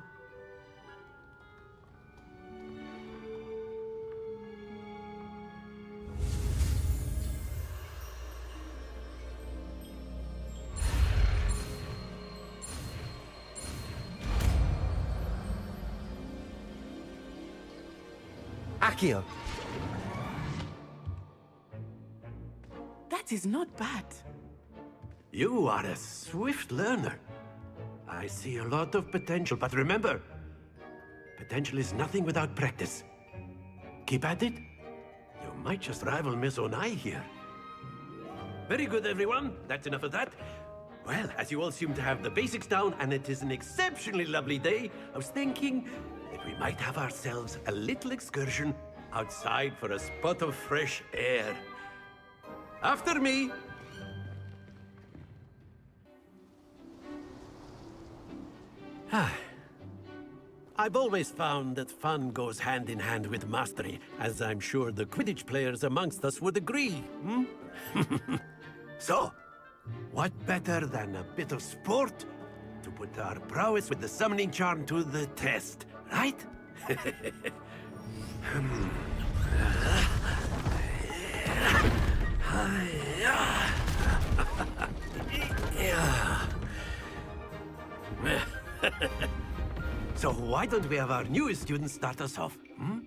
Accio! That is not bad. You are a swift learner. I see a lot of potential, but remember, potential is nothing without practice. Keep at it. You might just rival Miss Onai here. Very good, everyone. That's enough of that. Well, as you all seem to have the basics down, and it is an exceptionally lovely day, I was thinking that we might have ourselves a little excursion outside for a spot of fresh air. After me! I've always found that fun goes hand in hand with mastery, as I'm sure the Quidditch players amongst us would agree, hmm? So, what better than a bit of sport to put our prowess with the summoning charm to the test, right? So why don't we have our newest student start us off? Hmm?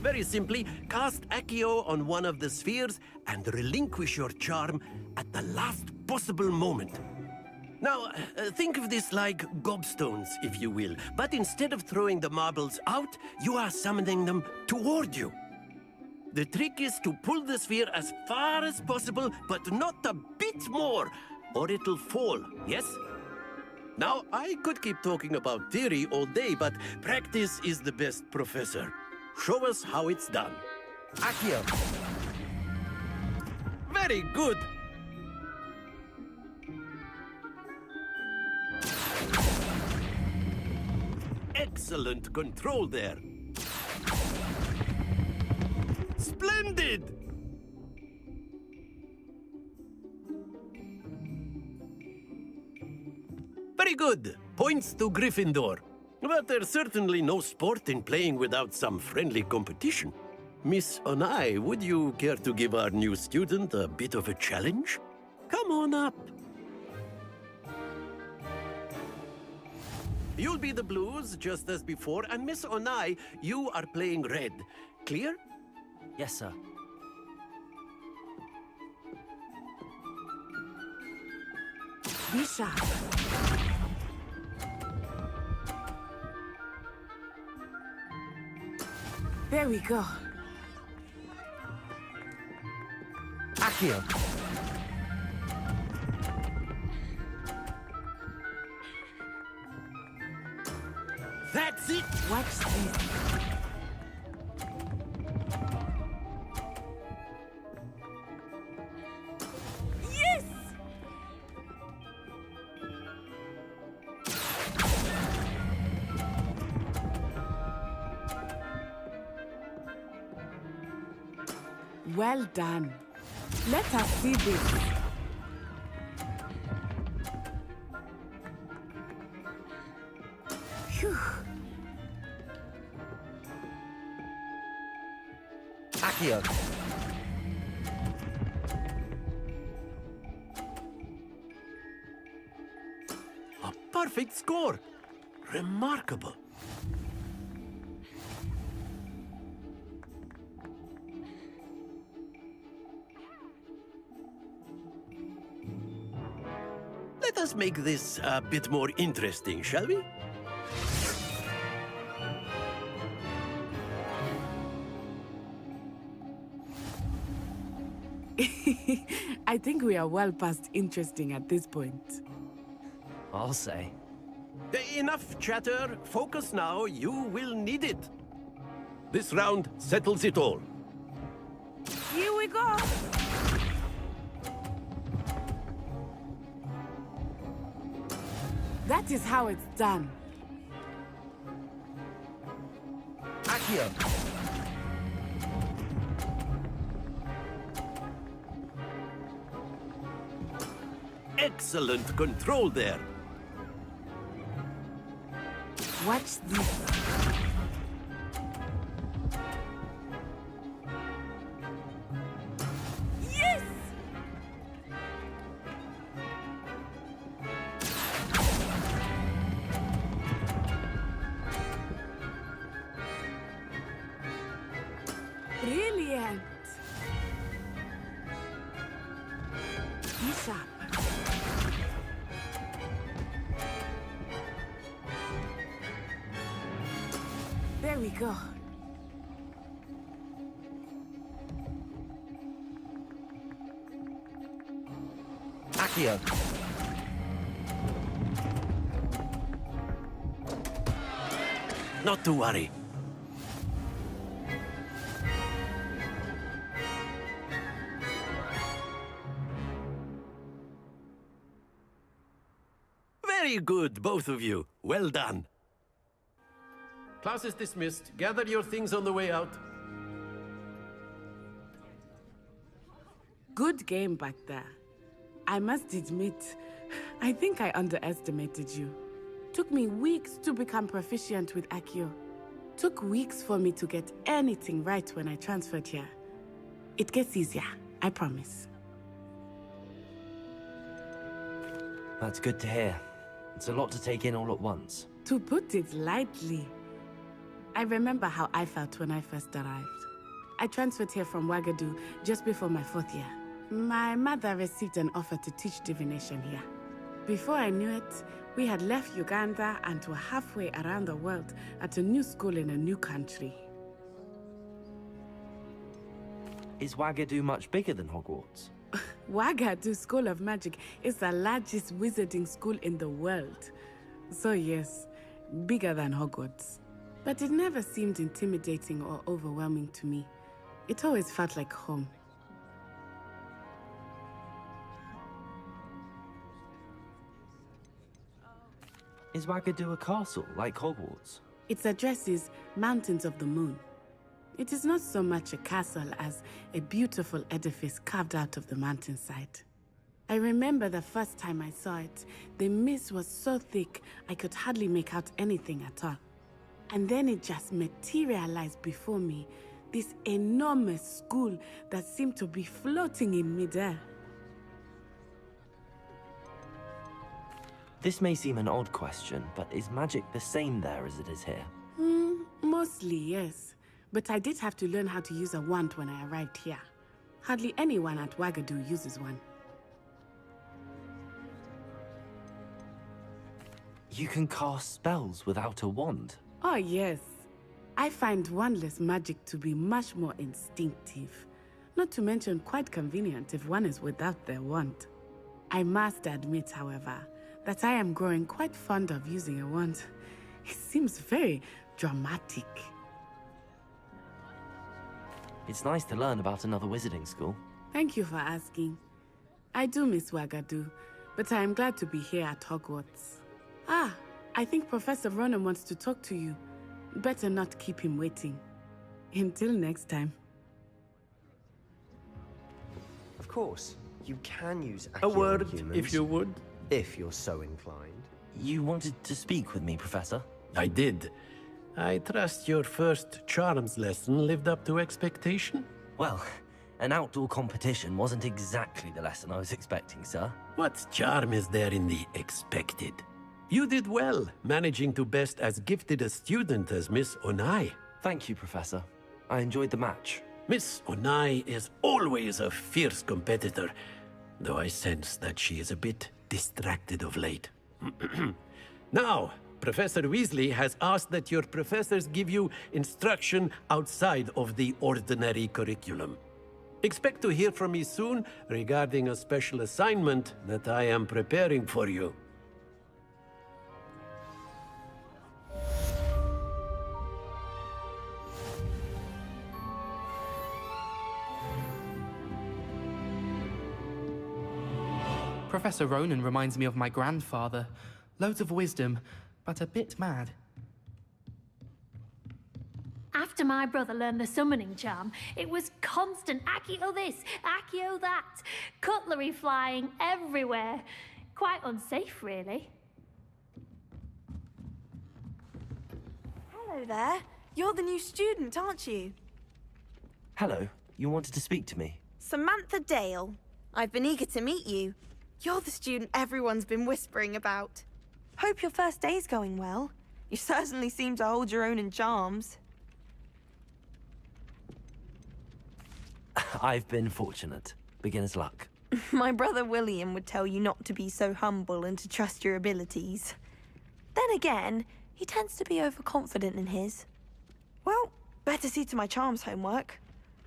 Very simply, cast Accio on one of the spheres and relinquish your charm at the last possible moment. Now, think of this like gobstones, if you will, but instead of throwing the marbles out, you are summoning them toward you. The trick is to pull the sphere as far as possible, but not a bit more, or it'll fall, yes? Now, I could keep talking about theory all day, but practice is the best professor. Show us how it's done. Accio! Very good! Excellent control there. Splendid! Very good. Points to Gryffindor. But there's certainly no sport in playing without some friendly competition. Miss Onai, would you care to give our new student a bit of a challenge? Come on up. You'll be the blues, just as before, and Miss Onai, you are playing red. Clear? Yes, sir. Be sharp. There we go. Accio! That's it! Watch this. Yes! Well done. Let us see this. Phew. Accio! A perfect score! Remarkable! Let us make this a bit more interesting, shall we? I think we are well past interesting at this point. I'll say. Enough chatter. Focus now. You will need it. This round settles it all. Here we go! That is how it's done. Accio! Excellent control there. Watch this. Yes! Brilliant! Be sharp. There we go. Accio! Not to worry. Very good, both of you. Well done. Class is dismissed. Gather your things on the way out. Good game back there. I must admit, I think I underestimated you. Took me weeks to become proficient with Accio. Took weeks for me to get anything right when I transferred here. It gets easier, I promise. That's good to hear. It's a lot to take in all at once. To put it lightly, I remember how I felt when I first arrived. I transferred here from Ouagadougou just before my 4th year. My mother received an offer to teach divination here. Before I knew it, we had left Uganda and were halfway around the world at a new school in a new country. Is Ouagadougou much bigger than Hogwarts? Ouagadougou School of Magic is the largest wizarding school in the world. So yes, bigger than Hogwarts. But it never seemed intimidating or overwhelming to me. It always felt like home. Is Ouagadougou a castle, like Hogwarts? Its address is Mountains of the Moon. It is not so much a castle as a beautiful edifice carved out of the mountainside. I remember the first time I saw it, the mist was so thick I could hardly make out anything at all. And then it just materialized before me, this enormous school that seemed to be floating in midair. This may seem an odd question, but is magic the same there as it is here? Mostly, yes. But I did have to learn how to use a wand when I arrived here. Hardly anyone at Ouagadougou uses one. You can cast spells without a wand? Oh, yes. I find wandless magic to be much more instinctive. Not to mention quite convenient if one is without their wand. I must admit, however, that I am growing quite fond of using a wand. It seems very dramatic. It's nice to learn about another wizarding school. Thank you for asking. I do miss Ouagadougou, but I am glad to be here at Hogwarts. Ah, I think Professor Ronan wants to talk to you. Better not keep him waiting. Until next time. Of course, you can use A word, humans, if you would. if you're so inclined. You wanted to speak with me, Professor? I did. I trust your first charms lesson lived up to expectation? Well, an outdoor competition wasn't exactly the lesson I was expecting, sir. What charm is there in the expected? You did well, managing to best as gifted a student as Miss Onai. Thank you, Professor. I enjoyed the match. Miss Onai is always a fierce competitor, though I sense that she is a bit distracted of late. Now, Professor Weasley has asked that your professors give you instruction outside of the ordinary curriculum. Expect to hear from me soon regarding a special assignment that I am preparing for you. Professor Ronan reminds me of my grandfather. Loads of wisdom, but a bit mad. After my brother learned the summoning charm, it was constant Accio this, Accio that, cutlery flying everywhere. Quite unsafe, really. Hello there. You're the new student, aren't you? Hello, you wanted to speak to me? Samantha Dale. I've been eager to meet you. You're the student everyone's been whispering about. Hope your first day's going well. You certainly seem to hold your own in charms. I've been fortunate. Beginner's luck. My brother William would tell you not to be so humble and to trust your abilities. Then again, he tends to be overconfident in his. Well, better see to my charms homework.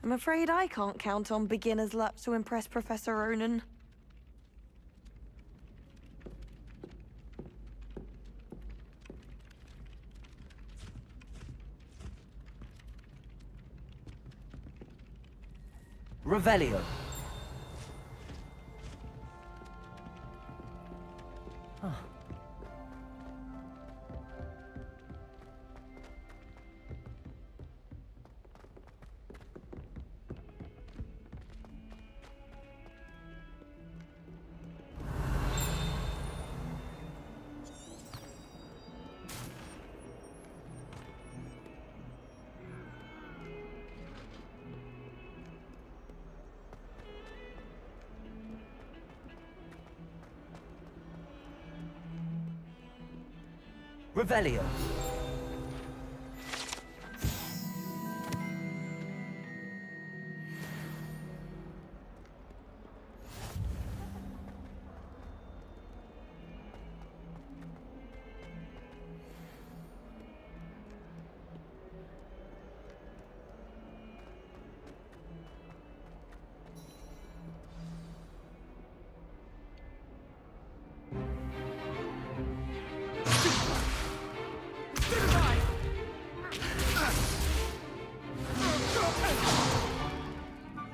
I'm afraid I can't count on beginner's luck to impress Professor Ronan. Revelio. Oh. Revelio.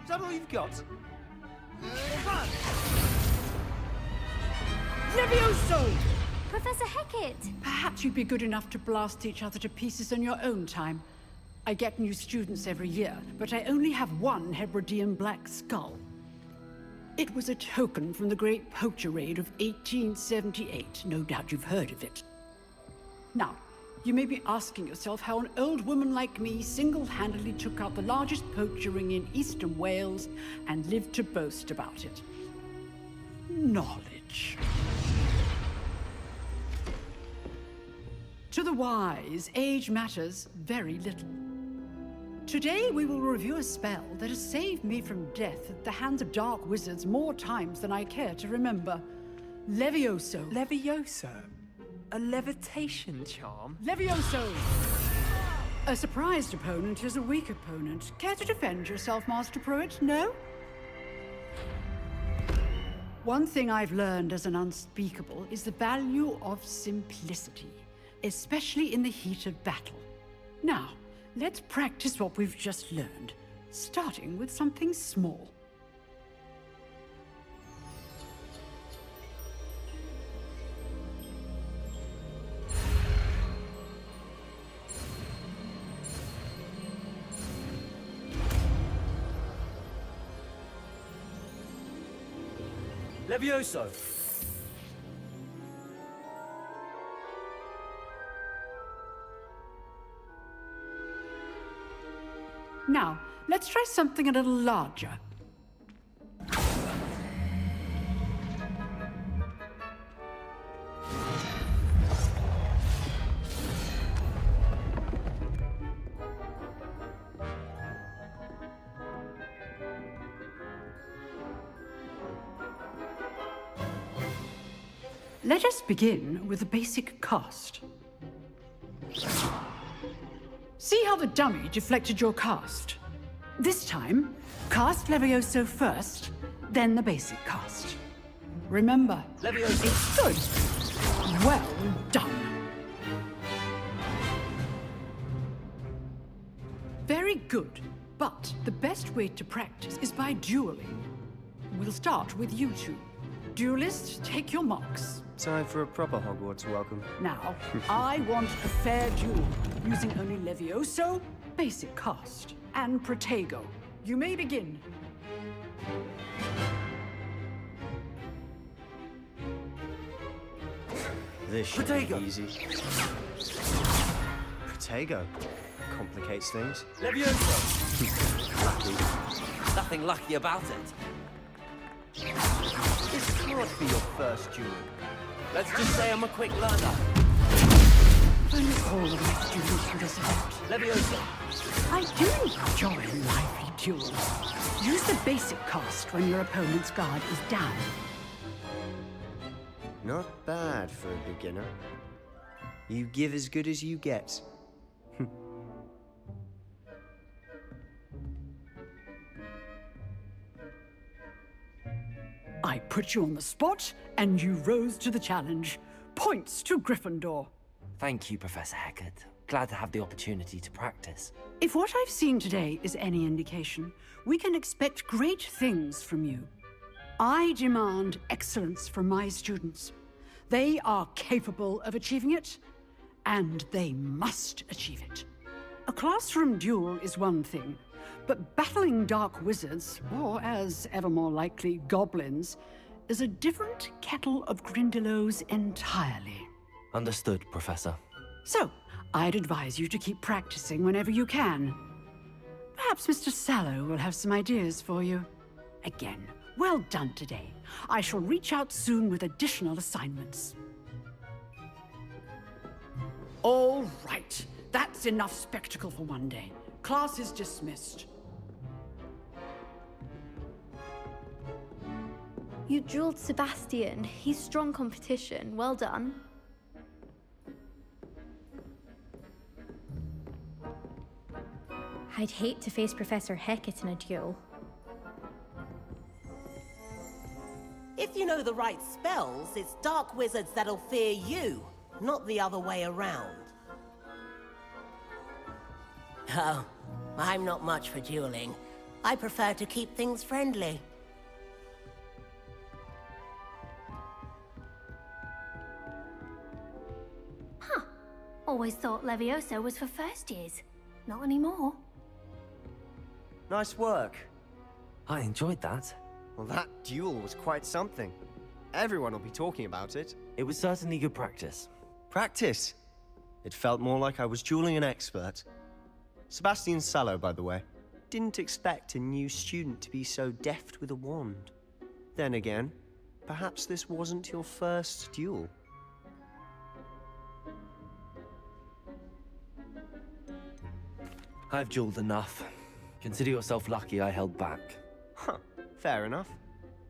Is that all you've got? Levioso! Professor Hecat! Perhaps you'd be good enough to blast each other to pieces in your own time. I get new students every year, but I only have one Hebridean black skull. It was a token from the Great Poacher Raid of 1878. No doubt you've heard of it. Now, you may be asking yourself how an old woman like me single-handedly took out the largest poacher ring in eastern Wales and lived to boast about it. Knowledge. To the wise, age matters very little. Today we will review a spell that has saved me from death at the hands of dark wizards more times than I care to remember. Levioso. Levioso? A levitation charm? Levioso! A surprised opponent is a weak opponent. Care to defend yourself, Master Pruitt? No? One thing I've learned as an unspeakable is the value of simplicity, especially in the heat of battle. Now, let's practice what we've just learned, starting with something small. Levioso! Now, let's try something a little larger. Let us begin with the basic cast. See how the dummy deflected your cast? This time, cast Levioso first, then the basic cast. Remember, Levioso. It's good. Well done. Very good, but the best way to practice is by dueling. We'll start with you two. Duelists, take your marks. Time for a proper Hogwarts welcome. Now, I want a fair duel, using only Levioso, basic cast, and Protego. You may begin. This should be easy. Protego. Complicates things. Levioso! Lucky. Nothing lucky about it. This can't be your first duel. Let's just say I'm a quick learner. And all of my students for this event. Levioso. I do enjoy lively duels. Use the basic cast when your opponent's guard is down. Not bad for a beginner. You give as good as you get. I put you on the spot, and you rose to the challenge. Points to Gryffindor. Thank you, Professor Hecat. Glad to have the opportunity to practice. If what I've seen today is any indication, we can expect great things from you. I demand excellence from my students. They are capable of achieving it, and they must achieve it. A classroom duel is one thing, but battling dark wizards, or as ever more likely, goblins, is a different kettle of Grindylows entirely. Understood, Professor. So, I'd advise you to keep practicing whenever you can. Perhaps Mr. Sallow will have some ideas for you. Again, well done today. I shall reach out soon with additional assignments. All right. That's enough spectacle for one day. Class is dismissed. You drilled Sebastian. He's strong competition. Well done. I'd hate to face Professor Hecat in a duel. If you know the right spells, it's dark wizards that'll fear you, not the other way around. Oh, I'm not much for dueling. I prefer to keep things friendly. Huh. Always thought Levioso was for first years. Not anymore. Nice work. I enjoyed that. Well, that duel was quite something. Everyone will be talking about it. It was certainly good practice. Practice? It felt more like I was dueling an expert. Sebastian Sallow, by the way. Didn't expect a new student to be so deft with a wand. Then again, perhaps this wasn't your first duel. I've dueled enough. Consider yourself lucky I held back. Huh, fair enough.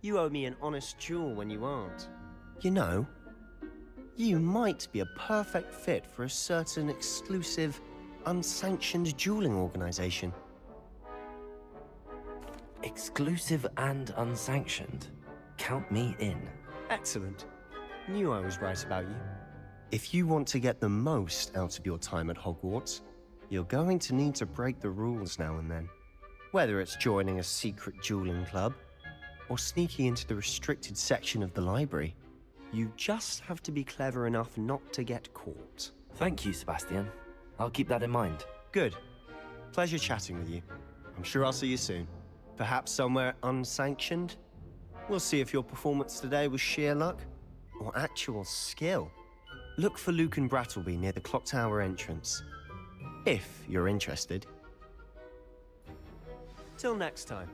You owe me an honest duel when you aren't. You know, you might be a perfect fit for a certain exclusive, unsanctioned dueling organization. Exclusive and unsanctioned? Count me in. Excellent. Knew I was right about you. If you want to get the most out of your time at Hogwarts, you're going to need to break the rules now and then. Whether it's joining a secret dueling club, or sneaking into the restricted section of the library, you just have to be clever enough not to get caught. Thank you, Sebastian. I'll keep that in mind. Good. Pleasure chatting with you. I'm sure I'll see you soon. Perhaps somewhere unsanctioned? We'll see if your performance today was sheer luck, or actual skill. Look for Luke and Brattleby near the clock tower entrance. If you're interested. Till next time.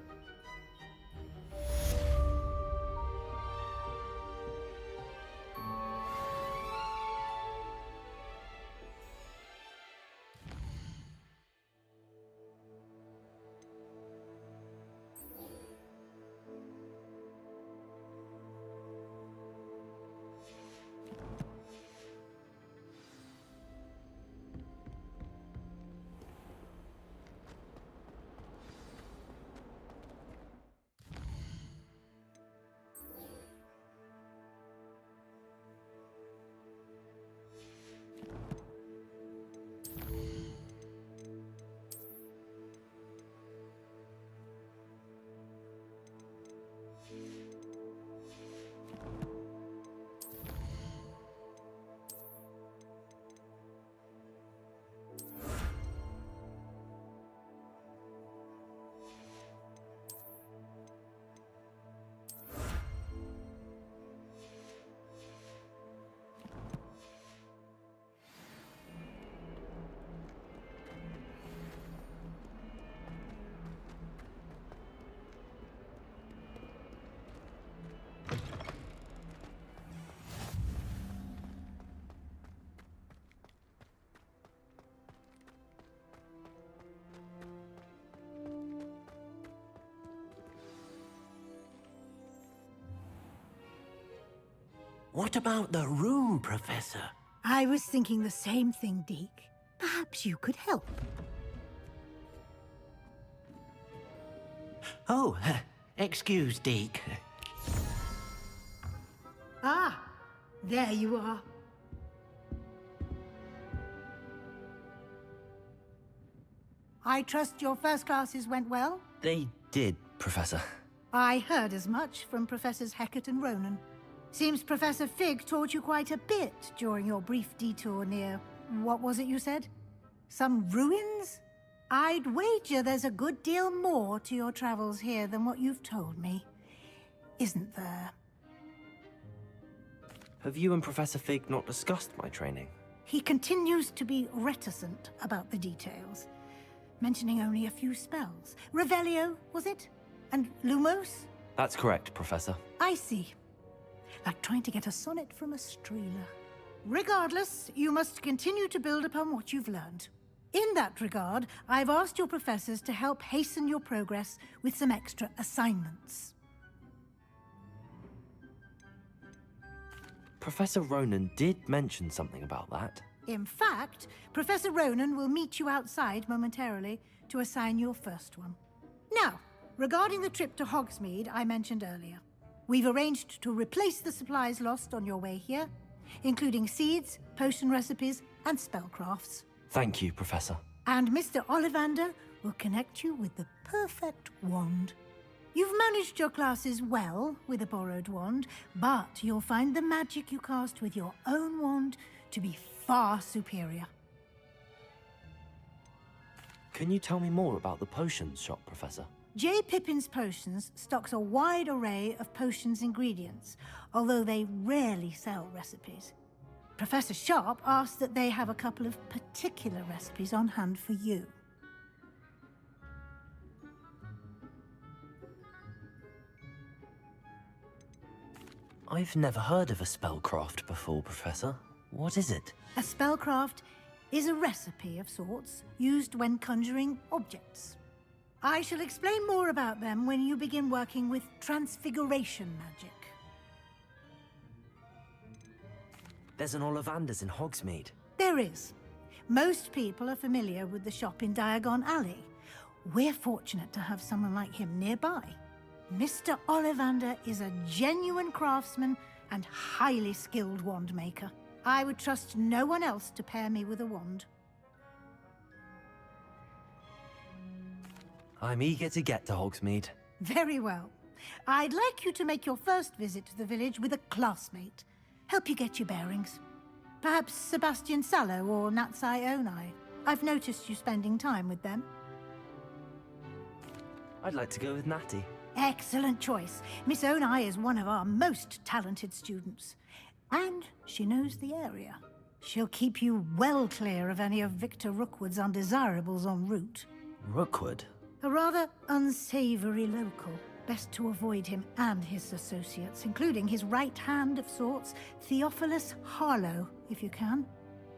What about the room, Professor? I was thinking the same thing, Deke. Perhaps you could help. Oh, excuse, Deke. Ah, there you are. I trust your first classes went well? They did, Professor. I heard as much from Professors Hecat and Ronan. Seems Professor Fig taught you quite a bit during your brief detour near... what was it you said? Some ruins? I'd wager there's a good deal more to your travels here than what you've told me. Isn't there? Have you and Professor Fig not discussed my training? He continues to be reticent about the details, mentioning only a few spells. Revelio, was it? And Lumos? That's correct, Professor. I see. Like trying to get a sonnet from a streeler. Regardless, you must continue to build upon what you've learned. In that regard, I've asked your professors to help hasten your progress with some extra assignments. Professor Ronan did mention something about that. In fact, Professor Ronan will meet you outside momentarily to assign your first one. Now, regarding the trip to Hogsmeade I mentioned earlier, we've arranged to replace the supplies lost on your way here, including seeds, potion recipes, and spellcrafts. Thank you, Professor. And Mr. Ollivander will connect you with the perfect wand. You've managed your classes well with a borrowed wand, but you'll find the magic you cast with your own wand to be far superior. Can you tell me more about the potions shop, Professor? J. Pippin's Potions stocks a wide array of potions ingredients, although they rarely sell recipes. Professor Sharp asked that they have a couple of particular recipes on hand for you. I've never heard of a spellcraft before, Professor. What is it? A spellcraft is a recipe of sorts used when conjuring objects. I shall explain more about them when you begin working with transfiguration magic. There's an Ollivander's in Hogsmeade. There is. Most people are familiar with the shop in Diagon Alley. We're fortunate to have someone like him nearby. Mr. Ollivander is a genuine craftsman and highly skilled wand maker. I would trust no one else to pair me with a wand. I'm eager to get to Hogsmeade. Very well. I'd like you to make your first visit to the village with a classmate. Help you get your bearings. Perhaps Sebastian Sallow or Natsai Onai. I've noticed you spending time with them. I'd like to go with Natty. Excellent choice. Miss Onai is one of our most talented students. And she knows the area. She'll keep you well clear of any of Victor Rookwood's undesirables en route. Rookwood? A rather unsavory local. Best to avoid him and his associates, including his right hand of sorts, Theophilus Harlow, if you can.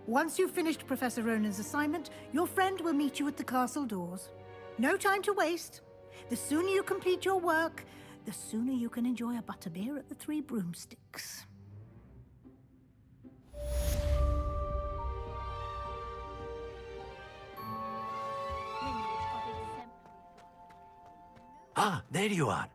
Once you've finished Professor Ronan's assignment, your friend will meet you at the castle doors. No time to waste. The sooner you complete your work, the sooner you can enjoy a butterbeer at the Three Broomsticks. Ah, there you are.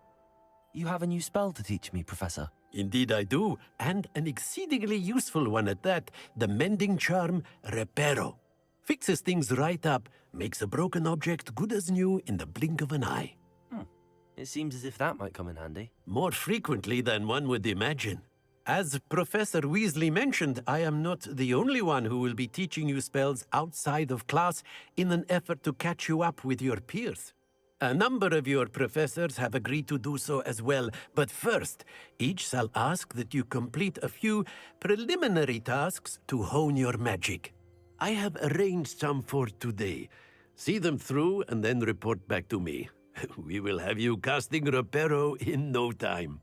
You have a new spell to teach me, Professor. Indeed I do, and an exceedingly useful one at that, the mending charm Reparo. Fixes things right up, makes a broken object good as new in the blink of an eye. It seems as if that might come in handy. More frequently than one would imagine. As Professor Weasley mentioned, I am not the only one who will be teaching you spells outside of class in an effort to catch you up with your peers. A number of your professors have agreed to do so as well, but first, each shall ask that you complete a few preliminary tasks to hone your magic. I have arranged some for today. See them through and then report back to me. We will have you casting Reparo in no time.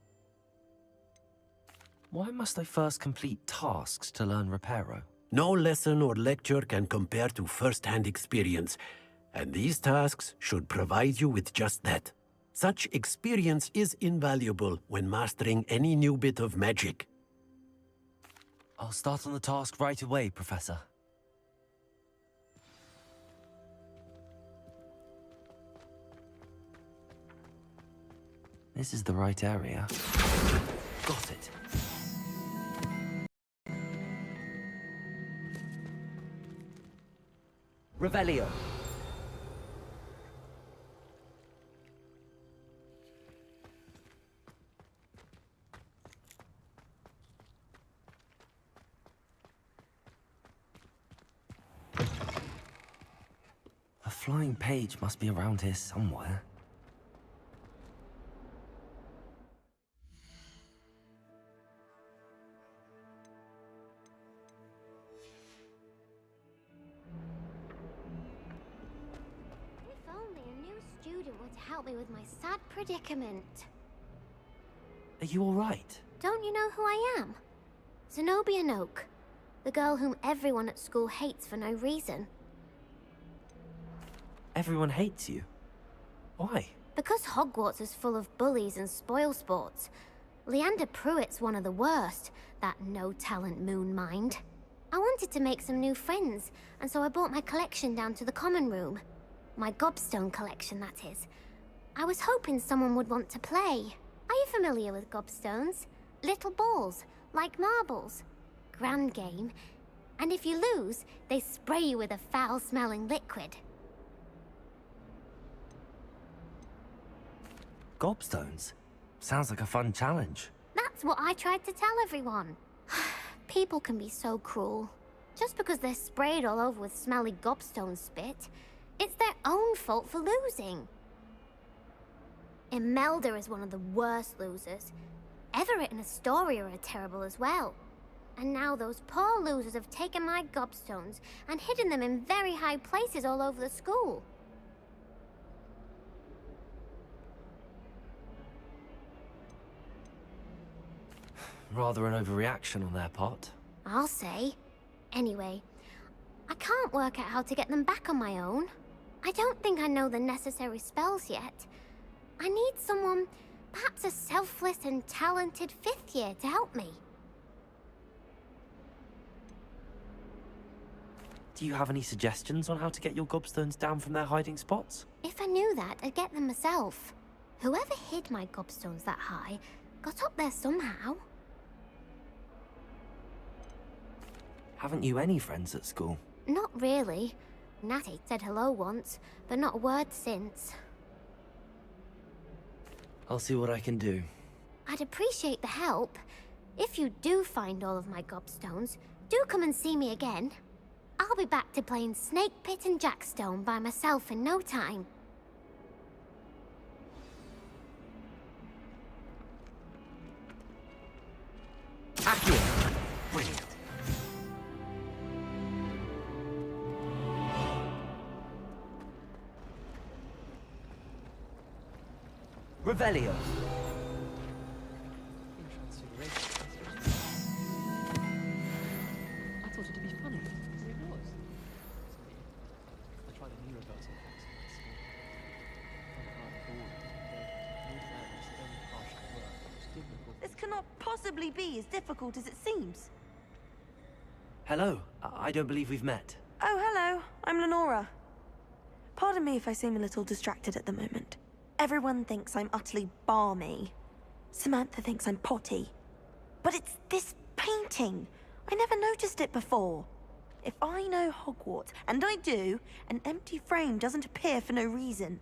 Why must I first complete tasks to learn Reparo? No lesson or lecture can compare to first-hand experience. And these tasks should provide you with just that. Such experience is invaluable when mastering any new bit of magic. I'll start on the task right away, Professor. This is the right area. Got it. Revelio. A flying page must be around here somewhere. If only a new student were to help me with my sad predicament. Are you all right? Don't you know who I am? Zenobia Noak, the girl whom everyone at school hates for no reason. Everyone hates you. Why? Because Hogwarts is full of bullies and spoilsports. Leander Pruitt's one of the worst, that no-talent moon mind. I wanted to make some new friends, and so I brought my collection down to the common room. My gobstone collection, that is. I was hoping someone would want to play. Are you familiar with gobstones? Little balls, like marbles. Grand game. And if you lose, they spray you with a foul-smelling liquid. Gobstones? Sounds like a fun challenge. That's what I tried to tell everyone. People can be so cruel. Just because they're sprayed all over with smelly gobstone spit, it's their own fault for losing. Imelda is one of the worst losers. Everett and Astoria are terrible as well. And now those poor losers have taken my gobstones and hidden them in very high places all over the school. Rather an overreaction on their part. I'll say. Anyway, I can't work out how to get them back on my own. I don't think I know the necessary spells yet. I need someone, perhaps a selfless and talented 5th year to help me. Do you have any suggestions on how to get your gobstones down from their hiding spots? If I knew that, I'd get them myself. Whoever hid my gobstones that high got up there somehow. Haven't you any friends at school? Not really. Natty said hello once, but not a word since. I'll see what I can do. I'd appreciate the help. If you do find all of my gobstones, do come and see me again. I'll be back to playing Snake Pit and Jackstone by myself in no time. Accio! Brilliant. Revelio. I thought it'd be funny. It was. I tried a new reversal course at This cannot possibly be as difficult as it seems. Hello. I don't believe we've met. Oh, hello. I'm Lenora. Pardon me if I seem a little distracted at the moment. Everyone thinks I'm utterly balmy. Samantha thinks I'm potty. But it's this painting. I never noticed it before. If I know Hogwarts, and I do, an empty frame doesn't appear for no reason.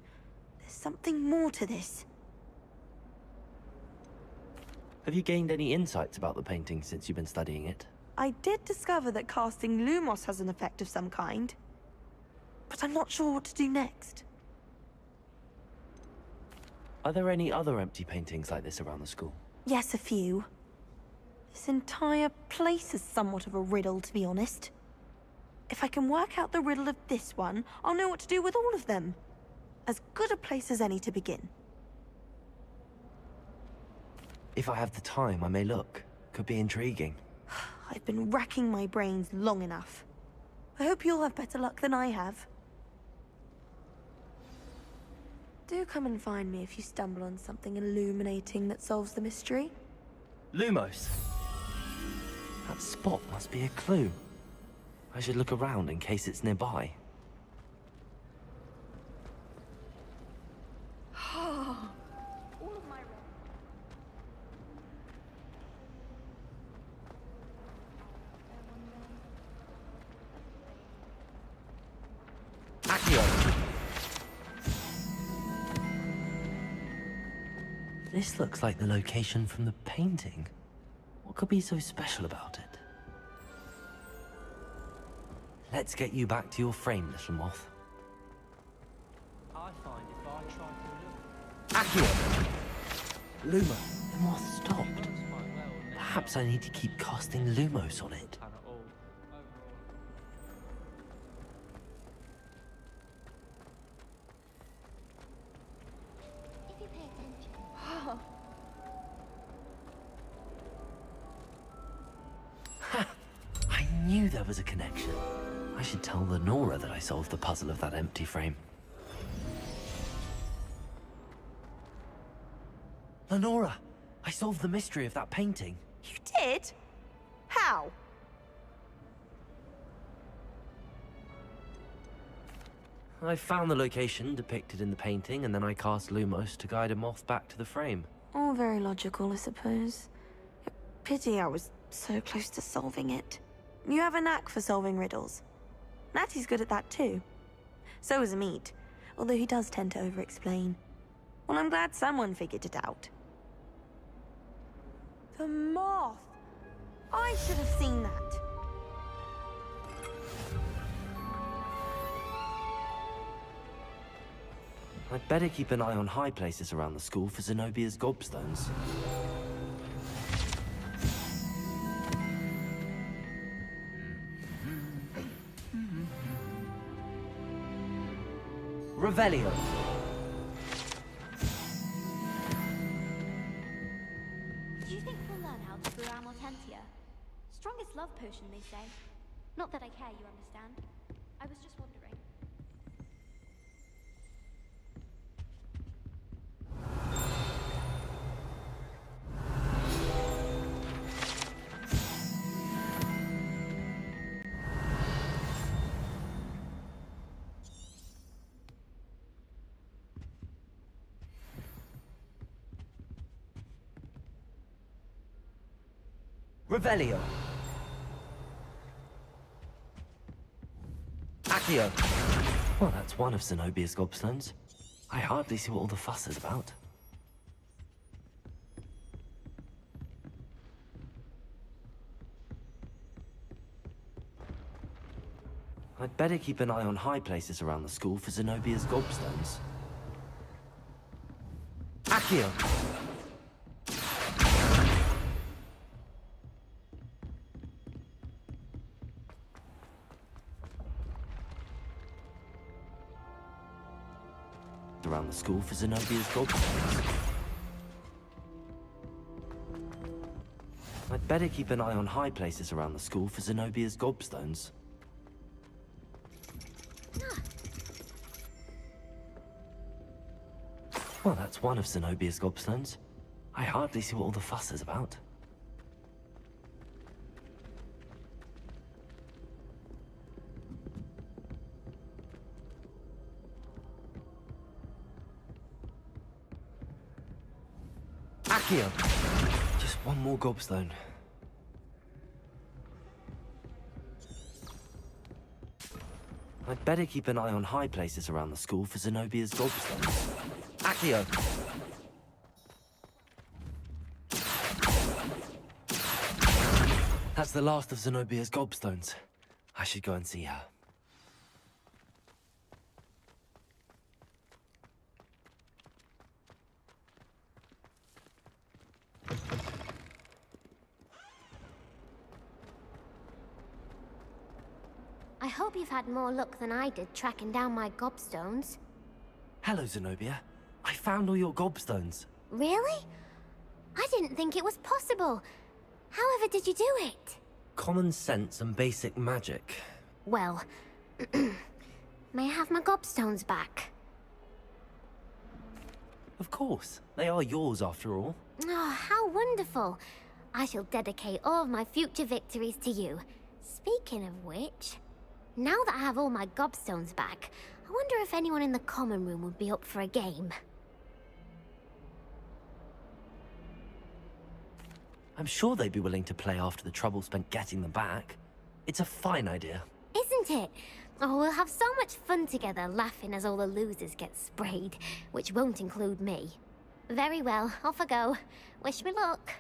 There's something more to this. Have you gained any insights about the painting since you've been studying it? I did discover that casting Lumos has an effect of some kind. But I'm not sure what to do next. Are there any other empty paintings like this around the school? Yes, a few. This entire place is somewhat of a riddle, to be honest. If I can work out the riddle of this one, I'll know what to do with all of them. As good a place as any to begin. If I have the time, I may look. Could be intriguing. I've been racking my brains long enough. I hope you'll have better luck than I have. Do come and find me if you stumble on something illuminating that solves the mystery. Lumos. That spot Must be a clue. I should look around in case it's nearby. This looks like the location from the painting. What could be so special about it? Let's get you back to your frame, little moth. I find if I try to look... Accio! Luma, the moth stopped. Perhaps I need to keep casting Lumos on it. If you pay attention. I knew there was a connection. I should tell Lenora that I solved the puzzle of that empty frame. Lenora, I solved the mystery of that painting. You did? How? I found the location depicted in the painting, and then I cast Lumos to guide a moth back to the frame. All very logical, I suppose. Pity I was so close to solving it. You have a knack for solving riddles. Natty's good at that too. So is Amit, although he does tend to over-explain. Well, I'm glad someone figured it out. The moth! I should have seen that. I'd better keep an eye on high places around the school for Zenobia's gobstones. Revelio. Do you think we'll learn how to brew our Mortentia? Strongest love potion, they say. Not that I care, you understand. I was just wondering. Revelio. Accio. Well, that's one of Zenobia's gobstones. I hardly see what all the fuss is about. I'd better keep an eye on high places around the school for Zenobia's gobstones. Accio. Around the school for Zenobia's gobstones. I'd better keep an eye on high places around the school for Zenobia's gobstones. Well, that's one of Zenobia's gobstones. I hardly see what all the fuss is about. Accio! Just one more gobstone. I'd better keep an eye on high places around the school for Zenobia's gobstones. Accio! That's the last of Zenobia's gobstones. I should go and see her. I hope you've had more luck than I did tracking down my gobstones. Hello, Zenobia. I found all your gobstones. Really? I didn't think it was possible. However did you do it? Common sense and basic magic. Well, may I have my gobstones back? Of course. They are yours after all. Oh, how wonderful. I shall dedicate all of my future victories to you. Speaking of which, now that I have all my gobstones back, I wonder if anyone in the common room would be up for a game. I'm sure they'd be willing to play after the trouble spent getting them back. It's a fine idea. Isn't it? Oh, we'll have so much fun together, laughing as all the losers get sprayed, which won't include me. Very well, off I go. Wish me luck.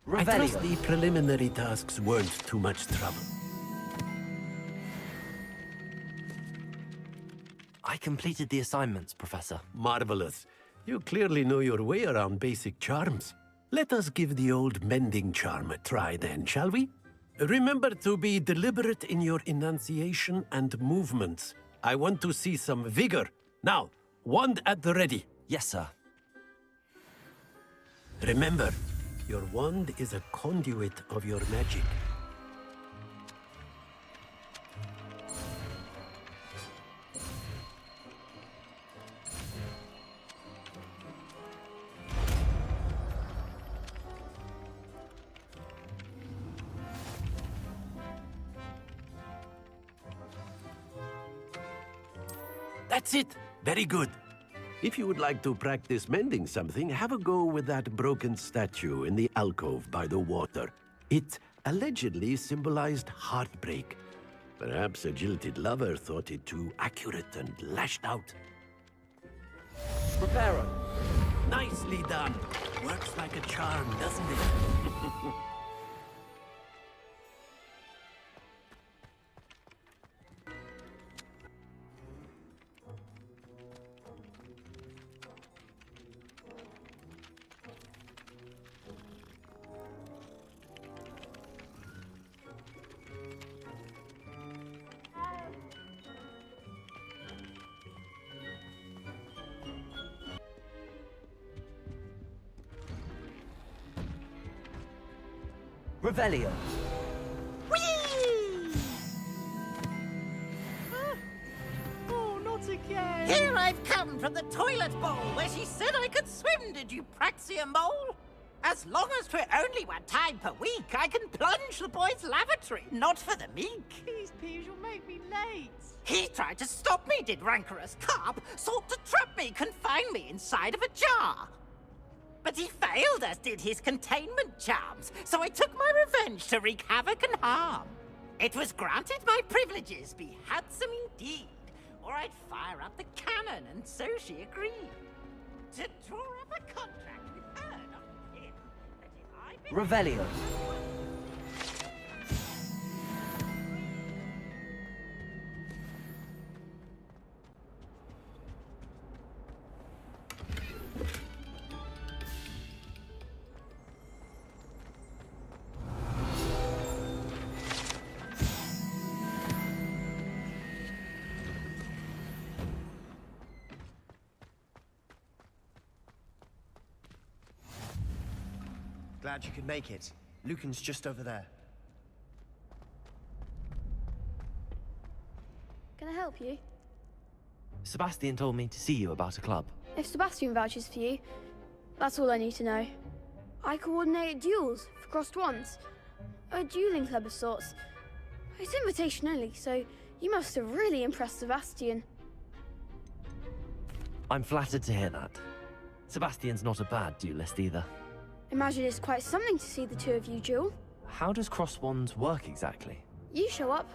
I trust the preliminary tasks weren't too much trouble. I completed the assignments, Professor. Marvelous. You clearly know your way around basic charms. Let us give the old mending charm a try then, shall we? Remember to be deliberate in your enunciation and movements. I want to see some vigor. Now, wand at the ready. Yes, sir. Remember, your wand is a conduit of your magic. That's it! Very good. If you would like to practice mending something, have a go with that broken statue in the alcove by the water. It allegedly symbolized heartbreak. Perhaps a jilted lover thought it too accurate and lashed out. Prepare. Nicely done. Works like a charm, doesn't it? Revelio. Oh, not again! Here I've come from the toilet bowl where she said I could swim, did you praxia mole? As long as 'twere only one time per week, I can plunge the boy's lavatory, not for the meek. Please, Peeves, you'll make me late. He tried to stop me, did rancorous carp, sought to trap me, confine me inside of a jar. But he failed, as did his containment charms, so I took my revenge to wreak havoc and harm. It was granted my privileges be handsome indeed, or I'd fire up the cannon, and so she agreed. To draw up a contract with her, not him, that if I... Revelio. Glad you could make it. Lucan's just over there. Can I help you? Sebastian told me to see you about a club. If Sebastian vouches for you, that's all I need to know. I coordinate duels for crossed wands. A dueling club of sorts. It's invitation only, so you must have really impressed Sebastian. I'm flattered to hear that. Sebastian's not a bad duelist either. Imagine it's quite something to see the two of you duel. How does cross wands work exactly? You show up,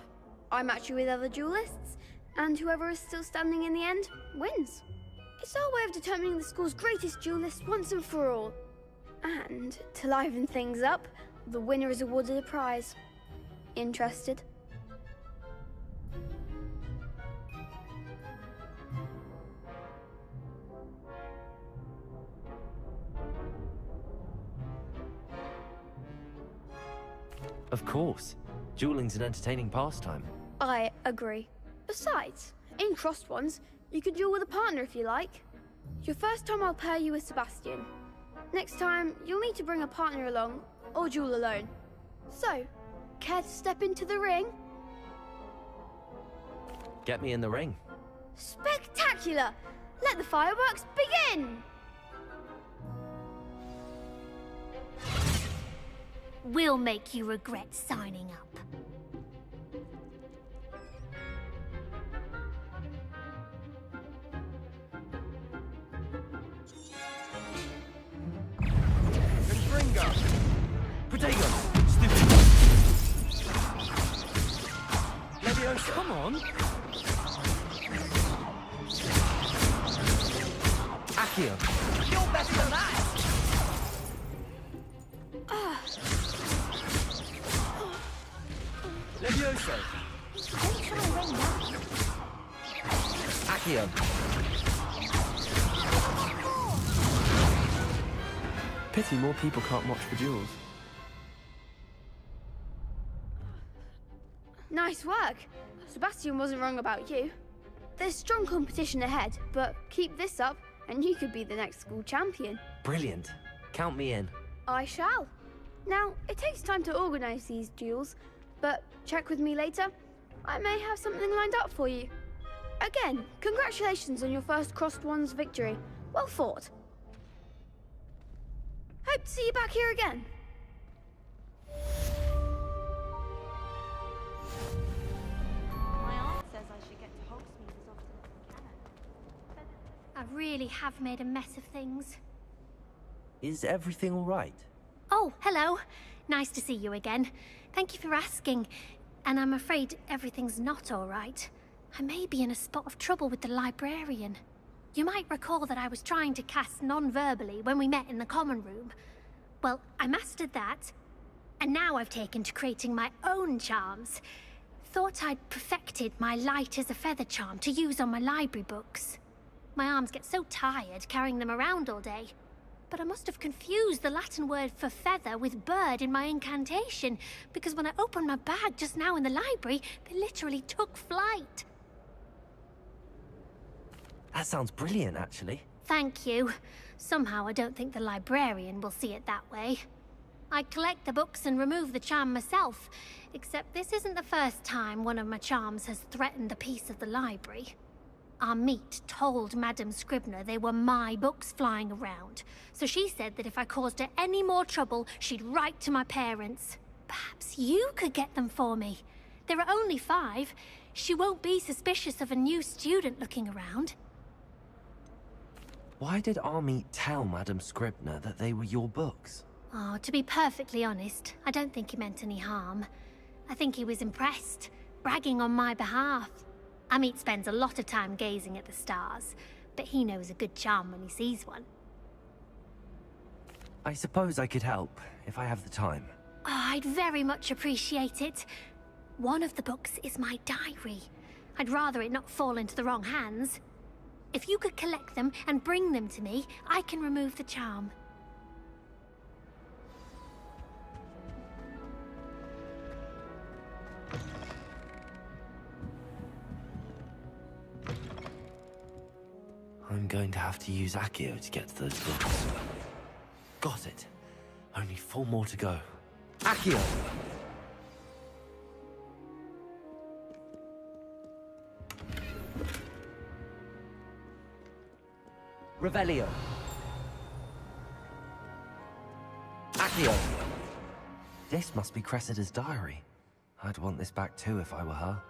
I match you with other duelists, and whoever is still standing in the end wins. It's our way of determining the school's greatest duelist once and for all. And to liven things up, the winner is awarded a prize. Interested? Of course. Dueling's an entertaining pastime. I agree. Besides, in crossed ones, you can duel with a partner if you like. Your first time I'll pair you with Sebastian. Next time, you'll need to bring a partner along, or duel alone. So, care to step into the ring? Get me in the ring. Spectacular! Let the fireworks begin! We'll make you regret signing up. Confringo! Protego! Leviosa! Come on! Accio! You're better than that! Leviosa! Accio! Pity more people can't watch the duels. Nice work. Sebastian wasn't wrong about you. There's strong competition ahead, but keep this up and you could be the next school champion. Brilliant. Count me in. I shall. Now, it takes time to organize these duels, but check with me later. I may have something lined up for you. Again, congratulations on your first Crossed Ones victory. Well fought. Hope to see you back here again. My aunt says I should get to Hogsmeade as often as I can. I really have made a mess of things. Is everything all right? Oh, hello. Nice to see you again. Thank you for asking. And I'm afraid everything's not all right. I may be in a spot of trouble with the librarian. You might recall that I was trying to cast non-verbally when we met in the common room. Well, I mastered that. And now I've taken to creating my own charms. Thought I'd perfected my light as a feather charm to use on my library books. My arms get so tired carrying them around all day. But I must have confused the Latin word for feather with bird in my incantation, because when I opened my bag just now in the library, they literally took flight. That sounds brilliant, actually. Thank you. Somehow I don't think the librarian will see it that way. I collect the books and remove the charm myself, except this isn't the first time one of my charms has threatened a piece of the library. Our meet told Madame Scribner they were my books flying around, so she said that if I caused her any more trouble, she'd write to my parents. Perhaps you could get them for me. There are only 5. She won't be suspicious of a new student looking around. Why did Army tell Madame Scribner that they were your books? Oh, to be perfectly honest, I don't think he meant any harm. I think he was impressed, bragging on my behalf. Amit spends a lot of time gazing at the stars, but he knows a good charm when he sees one. I suppose I could help, if I have the time. Oh, I'd very much appreciate it. One of the books is my diary. I'd rather it not fall into the wrong hands. If you could collect them and bring them to me, I can remove the charm. I'm going to have to use Accio to get to those books. Got it. Only 4 more to go. Accio! Revelio. Accio! This must be Cressida's diary. I'd want this back too if I were her.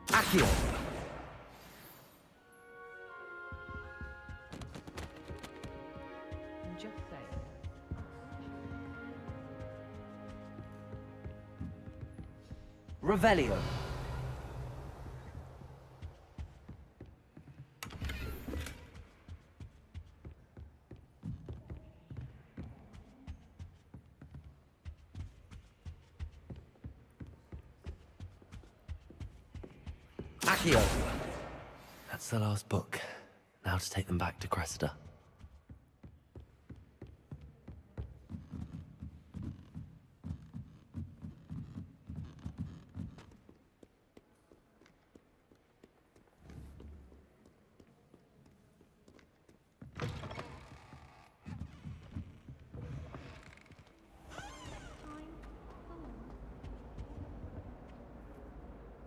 Accio! Just saying. Revelio. Accio! That's the last book. Now to take them back to Cressida.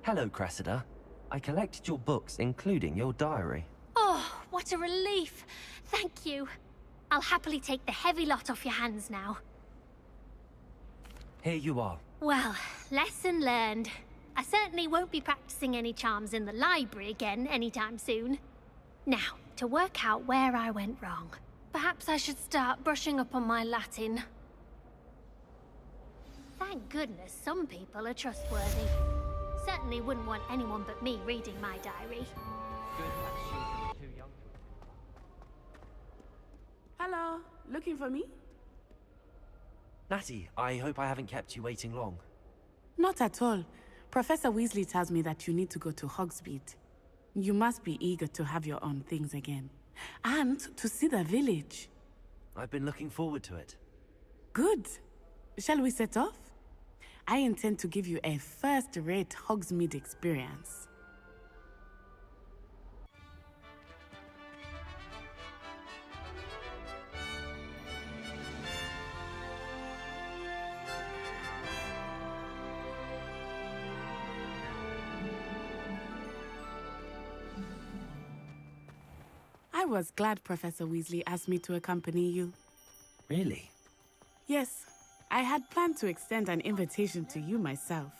Hello, Cressida. I collected your books, including your diary. Oh, what a relief. Thank you. I'll happily take the heavy lot off your hands now. Here you are. Well, lesson learned. I certainly won't be practicing any charms in the library again anytime soon. Now, to work out where I went wrong. Perhaps I should start brushing up on my Latin. Thank goodness some people are trustworthy. Certainly wouldn't want anyone but me reading my diary. Hello, looking for me? Natty, I hope I haven't kept you waiting long. Not at all. Professor Weasley tells me that you need to go to Hogsmeade. You must be eager to have your own things again. And to see the village. I've been looking forward to it. Good. Shall we set off? I intend to give you a first-rate Hogsmeade experience. I was glad Professor Weasley asked me to accompany you. Really? Yes. I had planned to extend an invitation to you myself.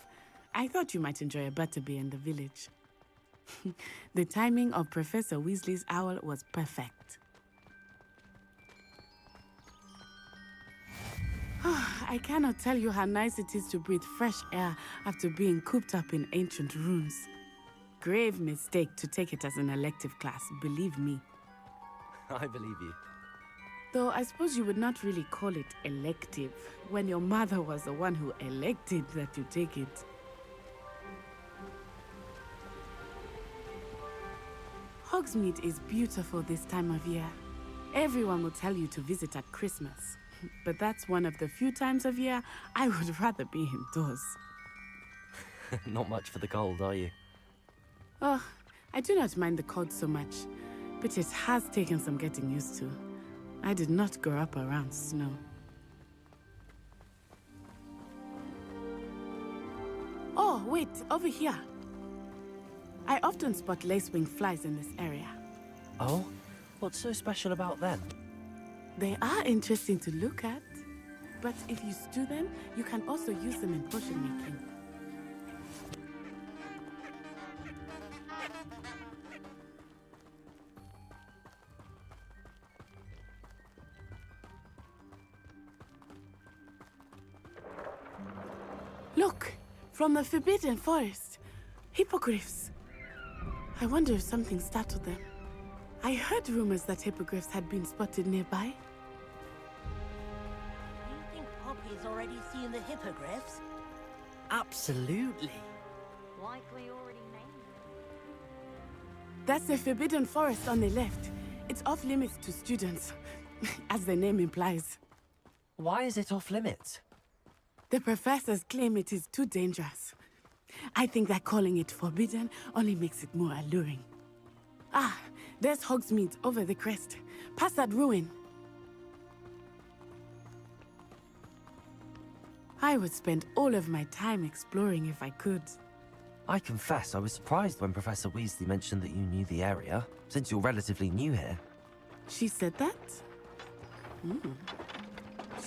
I thought you might enjoy a butterbeer in the village. The timing of Professor Weasley's owl was perfect. I cannot tell you how nice it is to breathe fresh air after being cooped up in ancient ruins. Grave mistake to take it as an elective class, believe me. I believe you. Though I suppose you would not really call it elective, when your mother was the one who elected that you take it. Hogsmeade is beautiful this time of year. Everyone will tell you to visit at Christmas. But that's one of the few times of year I would rather be indoors. Not much for the cold, are you? Oh, I do not mind the cold so much, but it has taken some getting used to. I did not grow up around snow. Oh, wait, over here. I often spot lacewing flies in this area. Oh? What's so special about them? They are interesting to look at, but if you stew them, you can also use them in potion making. Look, from the Forbidden Forest. Hippogriffs. I wonder if something startled them. I heard rumors that hippogriffs had been spotted nearby. You think Poppy's already seen the hippogriffs? Absolutely. Likely already named. That's the Forbidden Forest on the left. It's off limits to students, as the name implies. Why is it off limits? The professors claim it is too dangerous. I think that calling it forbidden only makes it more alluring. Ah, there's Hogsmeade over the crest. Past that ruin. I would spend all of my time exploring if I could. I confess I was surprised when Professor Weasley mentioned that you knew the area, since you're relatively new here. She said that?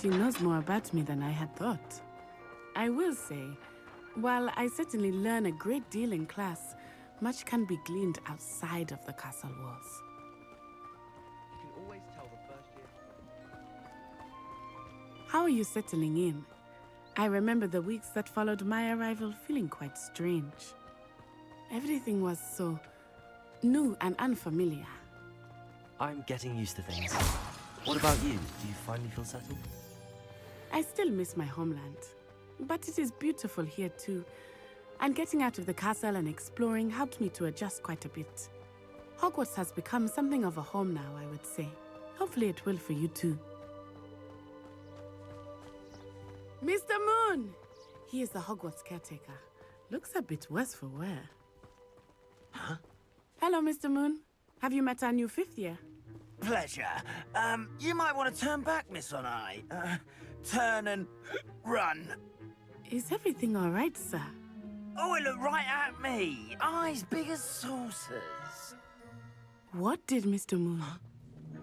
She knows more about me than I had thought. I will say, while I certainly learn a great deal in class, much can be gleaned outside of the castle walls. You can always tell the first year. How are you settling in? I remember the weeks that followed my arrival feeling quite strange. Everything was so new and unfamiliar. I'm getting used to things. What about you? Do you finally feel settled? I still miss my homeland, but it is beautiful here too. And getting out of the castle and exploring helped me to adjust quite a bit. Hogwarts has become something of a home now, I would say. Hopefully it will for you too. Mr. Moon! He is the Hogwarts caretaker. Looks a bit worse for wear. Huh? Hello, Mr. Moon. Have you met our new 5th year? Pleasure. You might want to turn back, Miss Onai. Turn and run. Is everything all right, sir? Oh, it looked right at me. Eyes big as saucers. What did Mr. Moon?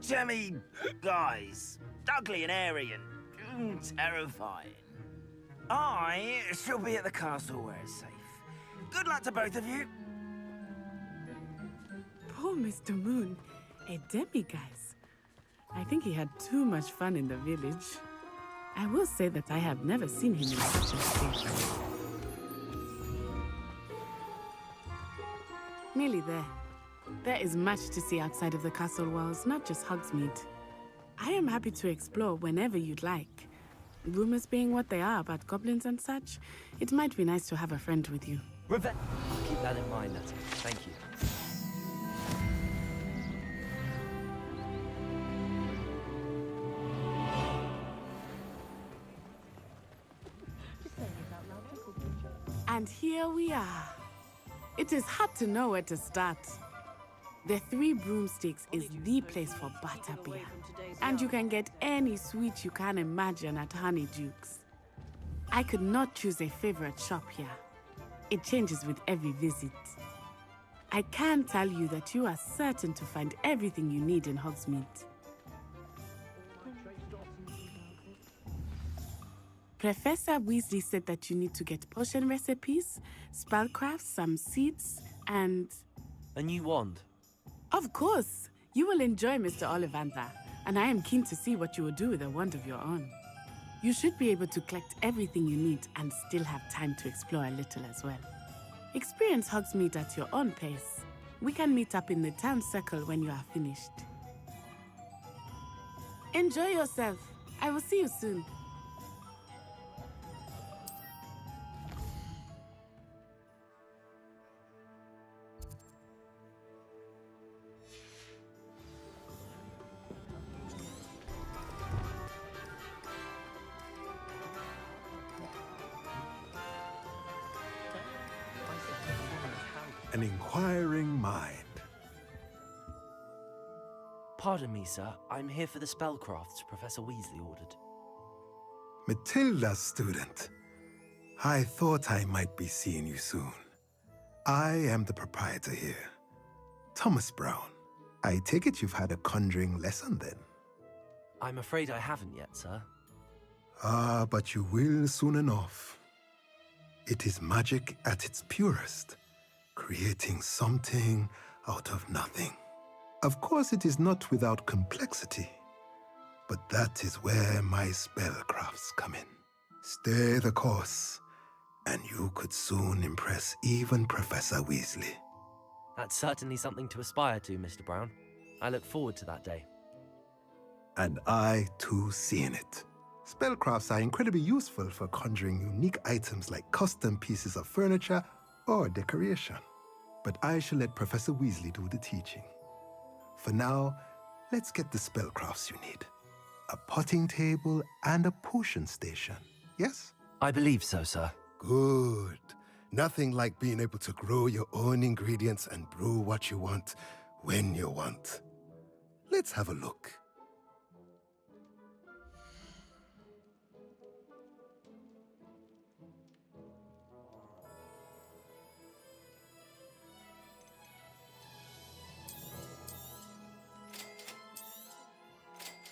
Jemmy guys. Ugly and airy and terrifying. I shall be at the castle where it's safe. Good luck to both of you. Poor Mr. Moon. A demiguise. I think he had too much fun in the village. I will say that I have never seen him in such a state. Nearly there. There is much to see outside of the castle walls, not just Hogsmeade. I am happy to explore whenever you'd like. Rumors being what they are about goblins and such, it might be nice to have a friend with you. Keep that in mind, Nettie. Thank you. And here we are. It is hard to know where to start. The Three Broomsticks is the place for butterbeer. And you can get any sweet you can imagine at Honeyduke's. I could not choose a favorite shop here. It changes with every visit. I can tell you that you are certain to find everything you need in Hogsmeade. Professor Weasley said that you need to get potion recipes, spellcrafts, some seeds, and... A new wand. Of course! You will enjoy Mr. Ollivander, and I am keen to see what you will do with a wand of your own. You should be able to collect everything you need and still have time to explore a little as well. Experience Hogsmeade at your own pace. We can meet up in the town circle when you are finished. Enjoy yourself. I will see you soon. An inquiring mind. Pardon me, sir. I'm here for the spellcrafts Professor Weasley ordered. Matilda's student. I thought I might be seeing you soon. I am the proprietor here, Thomas Brown. I take it you've had a conjuring lesson then? I'm afraid I haven't yet, sir. Ah, but you will soon enough. It is magic at its purest, creating something out of nothing. Of course, it is not without complexity, but that is where my spellcrafts come in. Stay the course, and you could soon impress even Professor Weasley. That's certainly something to aspire to, Mr. Brown. I look forward to that day. And I, too, seeing it. Spellcrafts are incredibly useful for conjuring unique items like custom pieces of furniture or decoration. But I shall let Professor Weasley do the teaching. For now, let's get the spellcrafts you need. A potting table and a potion station, yes? I believe so, sir. Good. Nothing like being able to grow your own ingredients and brew what you want when you want. Let's have a look.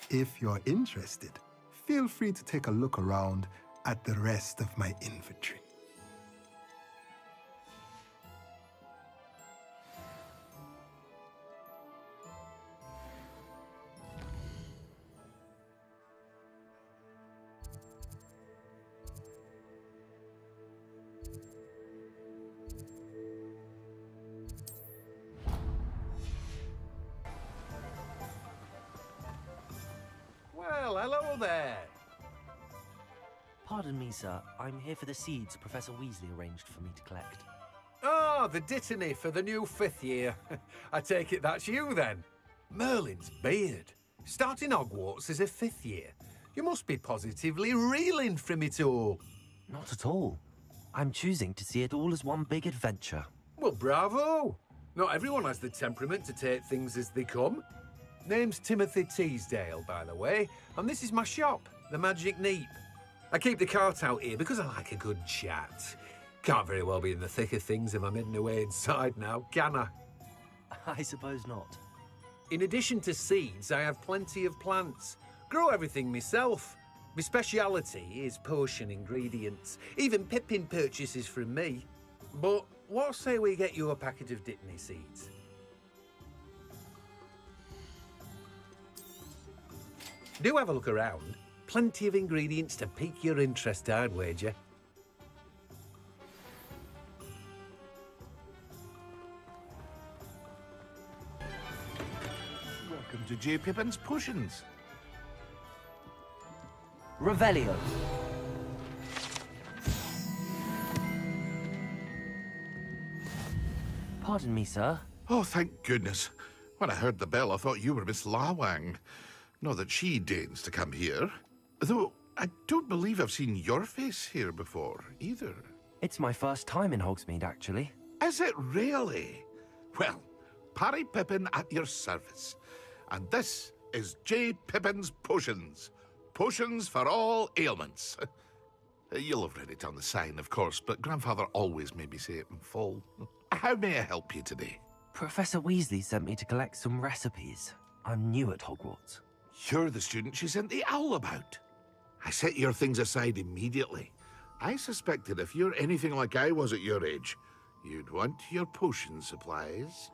If you're interested, feel free to take a look around at the rest of my inventory. Well, hello there. Pardon me, sir. I'm here for the seeds Professor Weasley arranged for me to collect. Ah, the dittany for the new 5th year. I take it that's you, then. Merlin's beard. Starting Hogwarts as a 5th year. You must be positively reeling from it all. Not at all. I'm choosing to see it all as one big adventure. Well, bravo! Not everyone has the temperament to take things as they come. Name's Timothy Teasdale, by the way, and this is my shop, the Magic Neep. I keep the cart out here because I like a good chat. Can't very well be in the thick of things if I'm hidden away inside now, can I? I suppose not. In addition to seeds, I have plenty of plants. Grow everything myself. My speciality is potion ingredients. Even Pippin purchases from me. But what say we get you a packet of dittany seeds? Do have a look around. Plenty of ingredients to pique your interest, I'd wager. Welcome to J. Pippin's Potions. Revelio. Pardon me, sir. Oh, thank goodness. When I heard the bell, I thought you were Miss Lawang. Not that she deigns to come here. Though, I don't believe I've seen your face here before, either. It's my first time in Hogsmeade, actually. Is it really? Well, Parry Pippin at your service. And this is J. Pippin's Potions. Potions for all ailments. You'll have read it on the sign, of course, but Grandfather always made me say it in full. How may I help you today? Professor Weasley sent me to collect some recipes. I'm new at Hogwarts. You're the student she sent the owl about. I set your things aside immediately. I suspected if you're anything like I was at your age, you'd want your potion supplies.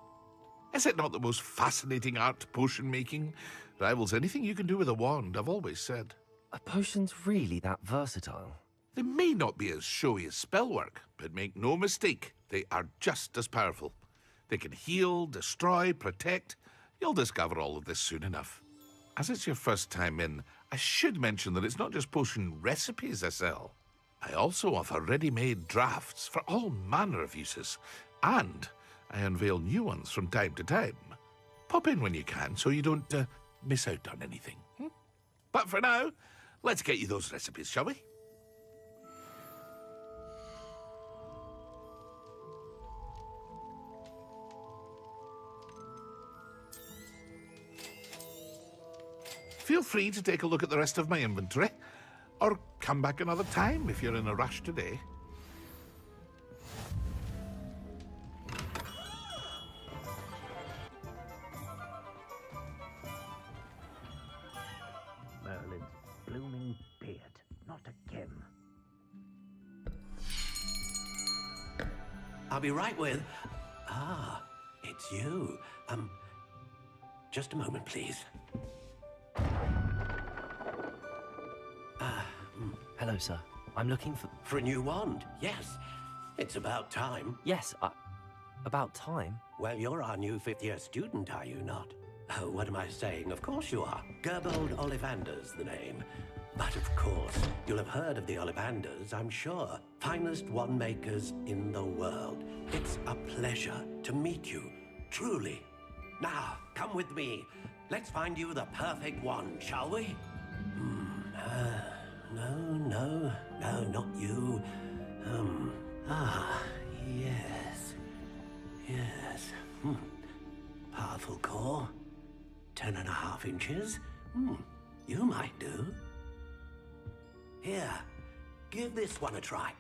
Is it not the most fascinating art, potion making? Rivals anything you can do with a wand, I've always said. Are potions really that versatile? They may not be as showy as spellwork, but make no mistake, they are just as powerful. They can heal, destroy, protect. You'll discover all of this soon enough. As it's your first time in, I should mention that it's not just potion recipes I sell. I also offer ready-made drafts for all manner of uses, and I unveil new ones from time to time. Pop in when you can so you don't miss out on anything. But for now, let's get you those recipes, shall we? Feel free to take a look at the rest of my inventory, or come back another time if you're in a rush today. Merlin's blooming beard, not again. I'll be right with... Ah, it's you. Just a moment, please. Hello, sir. I'm looking for... For a new wand, yes. It's about time. Yes, about time? Well, you're our new 5th-year student, are you not? Oh, what am I saying? Of course you are. Gerbold Ollivander's the name. But of course, you'll have heard of the Ollivanders, I'm sure. Finest wand makers in the world. It's a pleasure to meet you, truly. Now, come with me. Let's find you the perfect wand, shall we? No, not you. Yes. Powerful core. 10.5 inches. You might do. Here, give this one a try.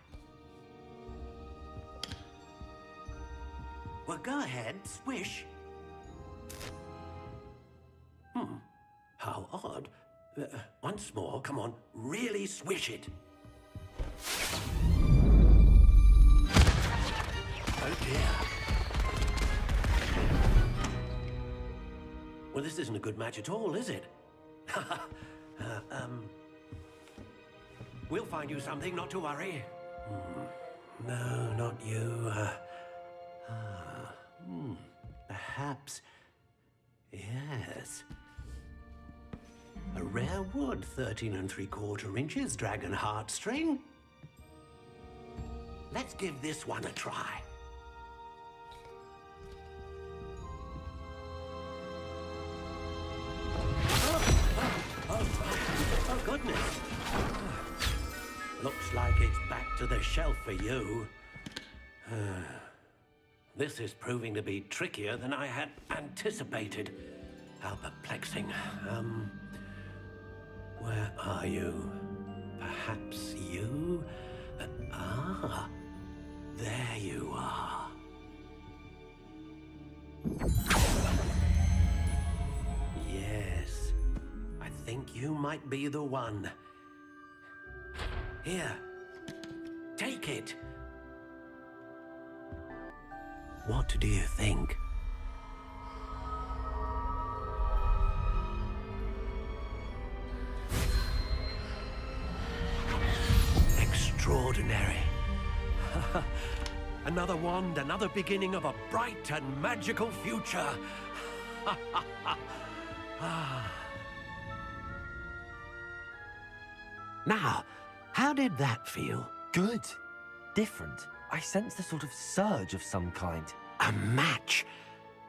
Well, go ahead, swish. How odd. Once more, come on, really swish it. Oh dear. Well, this isn't a good match at all, is it? We'll find you something, not to worry. No, not you. Perhaps. Yes. A rare wood, 13 3/4 inches, dragon heartstring. Let's give this one a try. Oh, goodness. Looks like it's back to the shelf for you. This is proving to be trickier than I had anticipated. How perplexing. Where are you? Perhaps you? There you are. Yes, I think you might be the one. Here, take it. What do you think? Extraordinary. Another wand, another beginning of a bright and magical future. Now, how did that feel? Good. Different. I sensed a sort of surge of some kind. A match.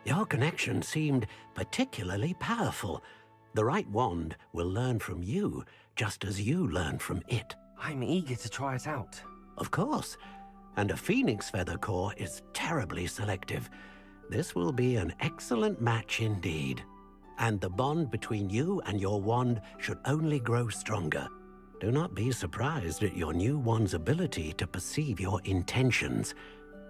Your connection seemed particularly powerful. The right wand will learn from you, just as you learn from it. I'm eager to try it out. Of course. And a phoenix feather core is terribly selective. This will be an excellent match indeed. And the bond between you and your wand should only grow stronger. Do not be surprised at your new wand's ability to perceive your intentions,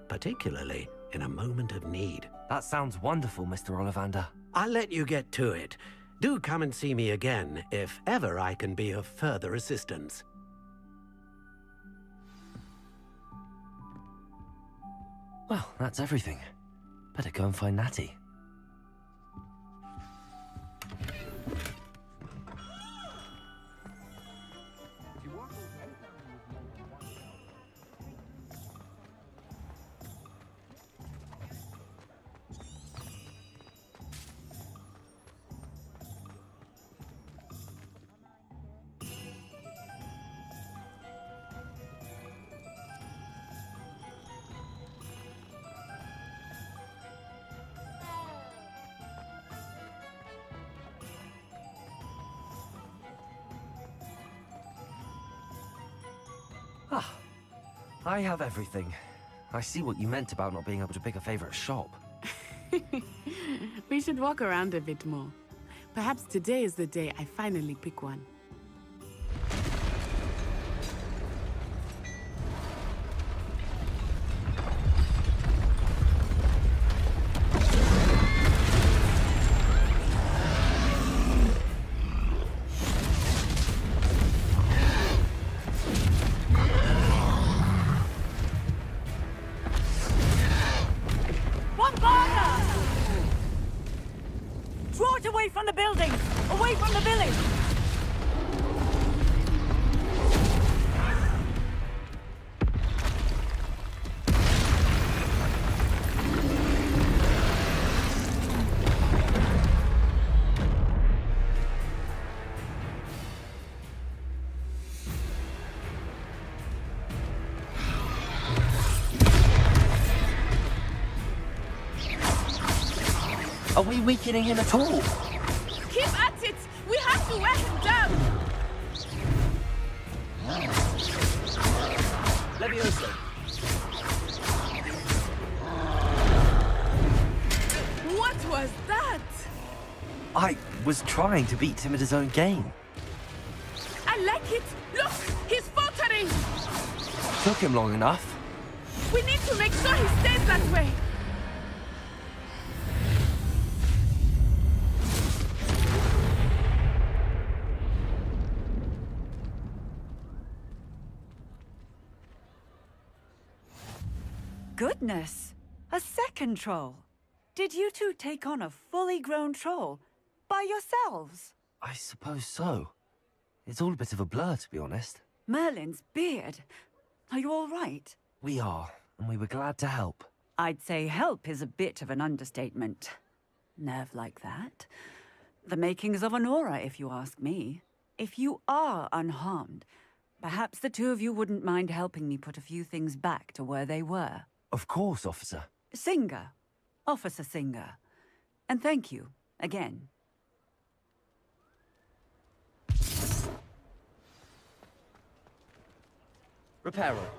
particularly in a moment of need. That sounds wonderful, Mr. Ollivander. I'll let you get to it. Do come and see me again if ever I can be of further assistance. Well, that's everything. Better go and find Natty. Ah, I have everything. I see what you meant about not being able to pick a favorite shop. We should walk around a bit more. Perhaps today is the day I finally pick one. From the building! Away from the village! Are we weakening him at all? Keep at it! We have to wear him down! Leviosa! What was that? I was trying to beat him at his own game. I like it! Look! He's faltering! Took him long enough. We need to make sure he stays that way! Goodness! A second troll! Did you two take on a fully grown troll? By yourselves? I suppose so. It's all a bit of a blur, to be honest. Merlin's beard. Are you all right? We are, and we were glad to help. I'd say help is a bit of an understatement. Nerve like that. The makings of an aura, if you ask me. If you are unharmed, perhaps the two of you wouldn't mind helping me put a few things back to where they were. Of course, officer. Singer. Officer Singer. And thank you, again. Repairer.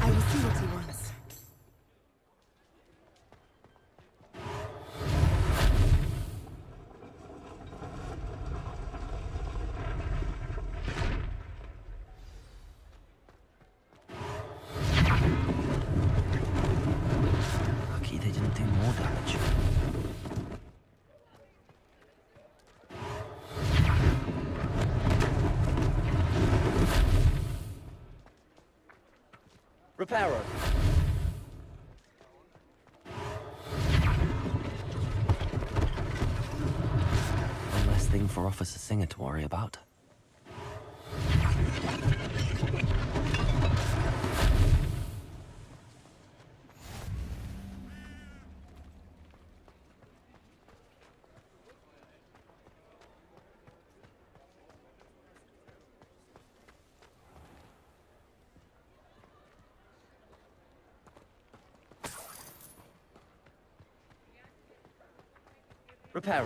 I will see what he wants. Lucky they didn't do more damage. Repairer. One less thing for Officer Singer to worry about. Repairer.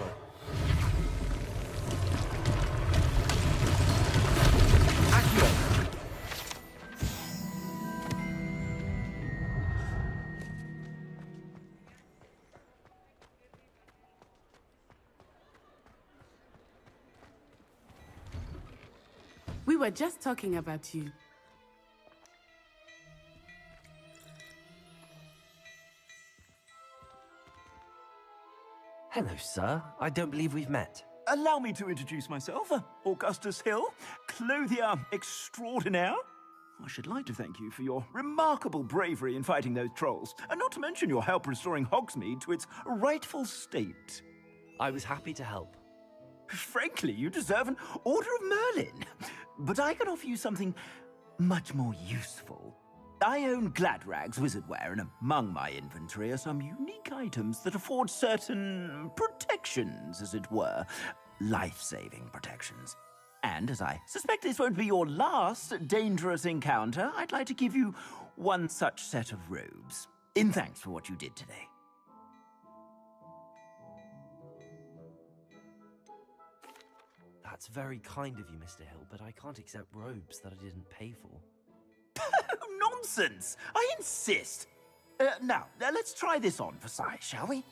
Accurate. We were just talking about you. Hello, sir. I don't believe we've met. Allow me to introduce myself, Augustus Hill, clothier extraordinaire. I should like to thank you for your remarkable bravery in fighting those trolls, and not to mention your help restoring Hogsmeade to its rightful state. I was happy to help. Frankly, you deserve an Order of Merlin. But I can offer you something much more useful. I own Gladrag's wizardware, and among my inventory are some unique items that afford certain protections, as it were. Life-saving protections. And as I suspect this won't be your last dangerous encounter, I'd like to give you one such set of robes, in thanks for what you did today. That's very kind of you, Mr. Hill, but I can't accept robes that I didn't pay for. Nonsense! I insist! Now, let's try this on for size, shall we?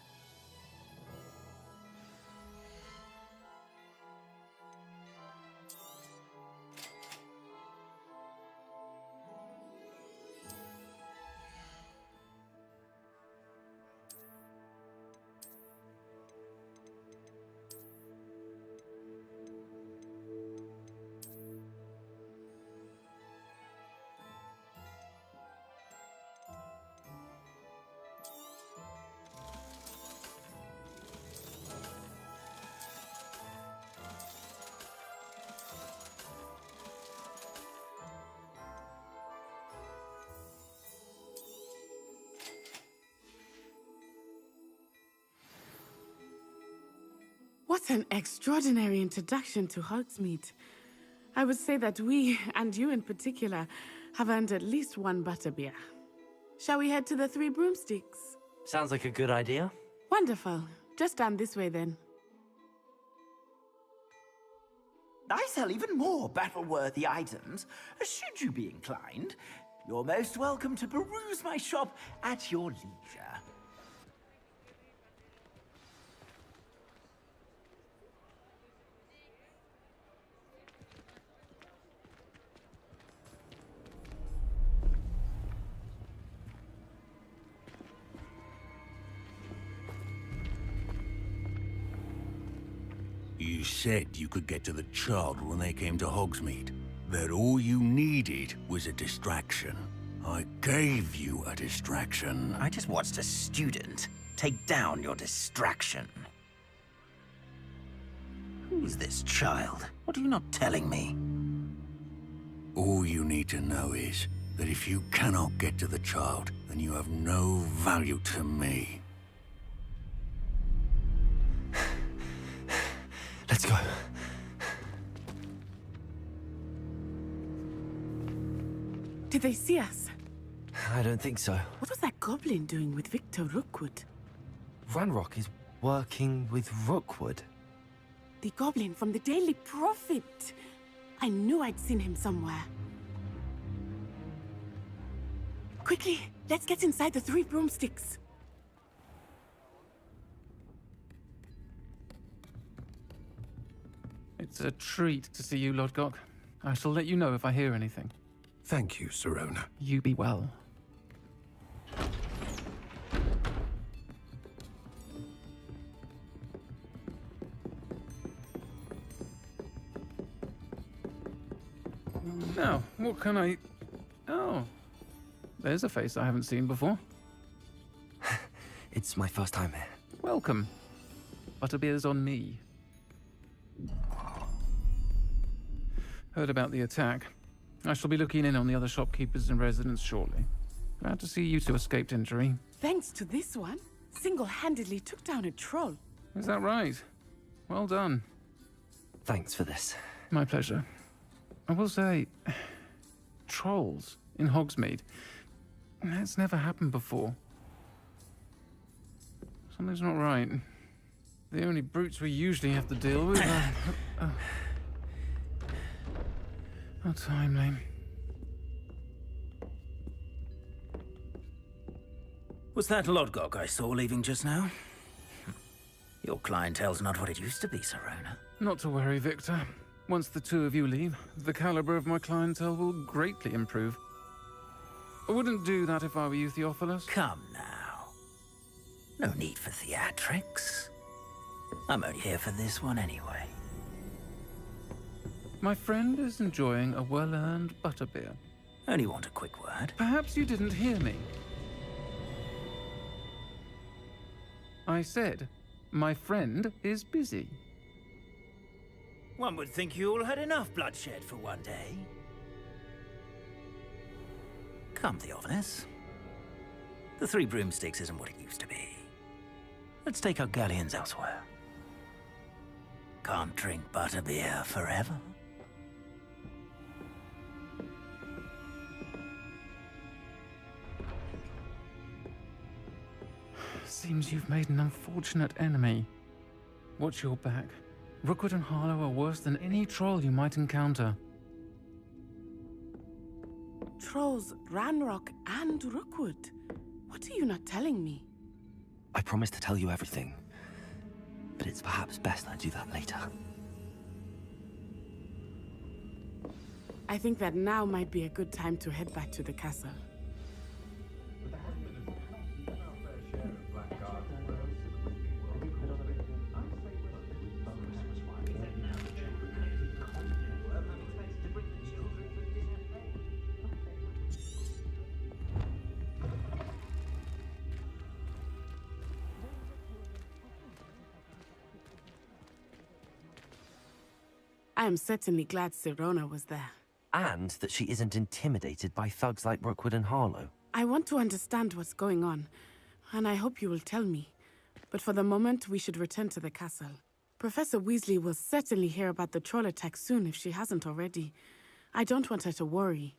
What an extraordinary introduction to Hogsmeade. I would say that we, and you in particular, have earned at least one butterbeer. Shall we head to the Three Broomsticks? Sounds like a good idea. Wonderful. Just down this way then. I sell even more battle-worthy items. Should you be inclined, you're most welcome to peruse my shop at your leisure. You said you could get to the child when they came to Hogsmeade. That all you needed was a distraction. I gave you a distraction. I just watched a student take down your distraction. Who's this child? What are you not telling me? All you need to know is that if you cannot get to the child, then you have no value to me. Let's go. Did they see us? I don't think so. What was that goblin doing with Victor Rookwood? Ranrock is working with Rookwood. The goblin from the Daily Prophet. I knew I'd seen him somewhere. Quickly, let's get inside the 3 broomsticks. It's a treat to see you, Lodgok. I shall let you know if I hear anything. Thank you, Sirona. You be well. Now, what can I... Oh, there's a face I haven't seen before. It's my first time here. Welcome. Butterbeer's on me. Heard about the attack. I shall be looking in on the other shopkeepers and residents shortly. Glad to see you two escaped injury. Thanks to this one, single-handedly took down a troll. Is that right? Well done. Thanks for this. My pleasure. I will say, trolls in Hogsmeade. That's never happened before. Something's not right. The only brutes we usually have to deal with are... How timely. Was that Lodgok I saw leaving just now? Your clientele's not what it used to be, Sirona. Not to worry, Victor. Once the 2 of you leave, the caliber of my clientele will greatly improve. I wouldn't do that if I were you, Theophilus. Come now. No need for theatrics. I'm only here for this one anyway. My friend is enjoying a well-earned butterbeer. Only want a quick word. Perhaps you didn't hear me. I said, my friend is busy. One would think you all had enough bloodshed for one day. Come, Theophilus. The 3 broomsticks isn't what it used to be. Let's take our galleons elsewhere. Can't drink butterbeer forever. Seems you've made an unfortunate enemy. Watch your back. Rookwood and Harlow are worse than any troll you might encounter. Trolls, Ranrock, and Rookwood. What are you not telling me? I promised to tell you everything, but it's perhaps best I do that later. I think that now might be a good time to head back to the castle. I am certainly glad Sirona was there. And that she isn't intimidated by thugs like Rookwood and Harlow. I want to understand what's going on, and I hope you will tell me. But for the moment, we should return to the castle. Professor Weasley will certainly hear about the troll attack soon if she hasn't already. I don't want her to worry.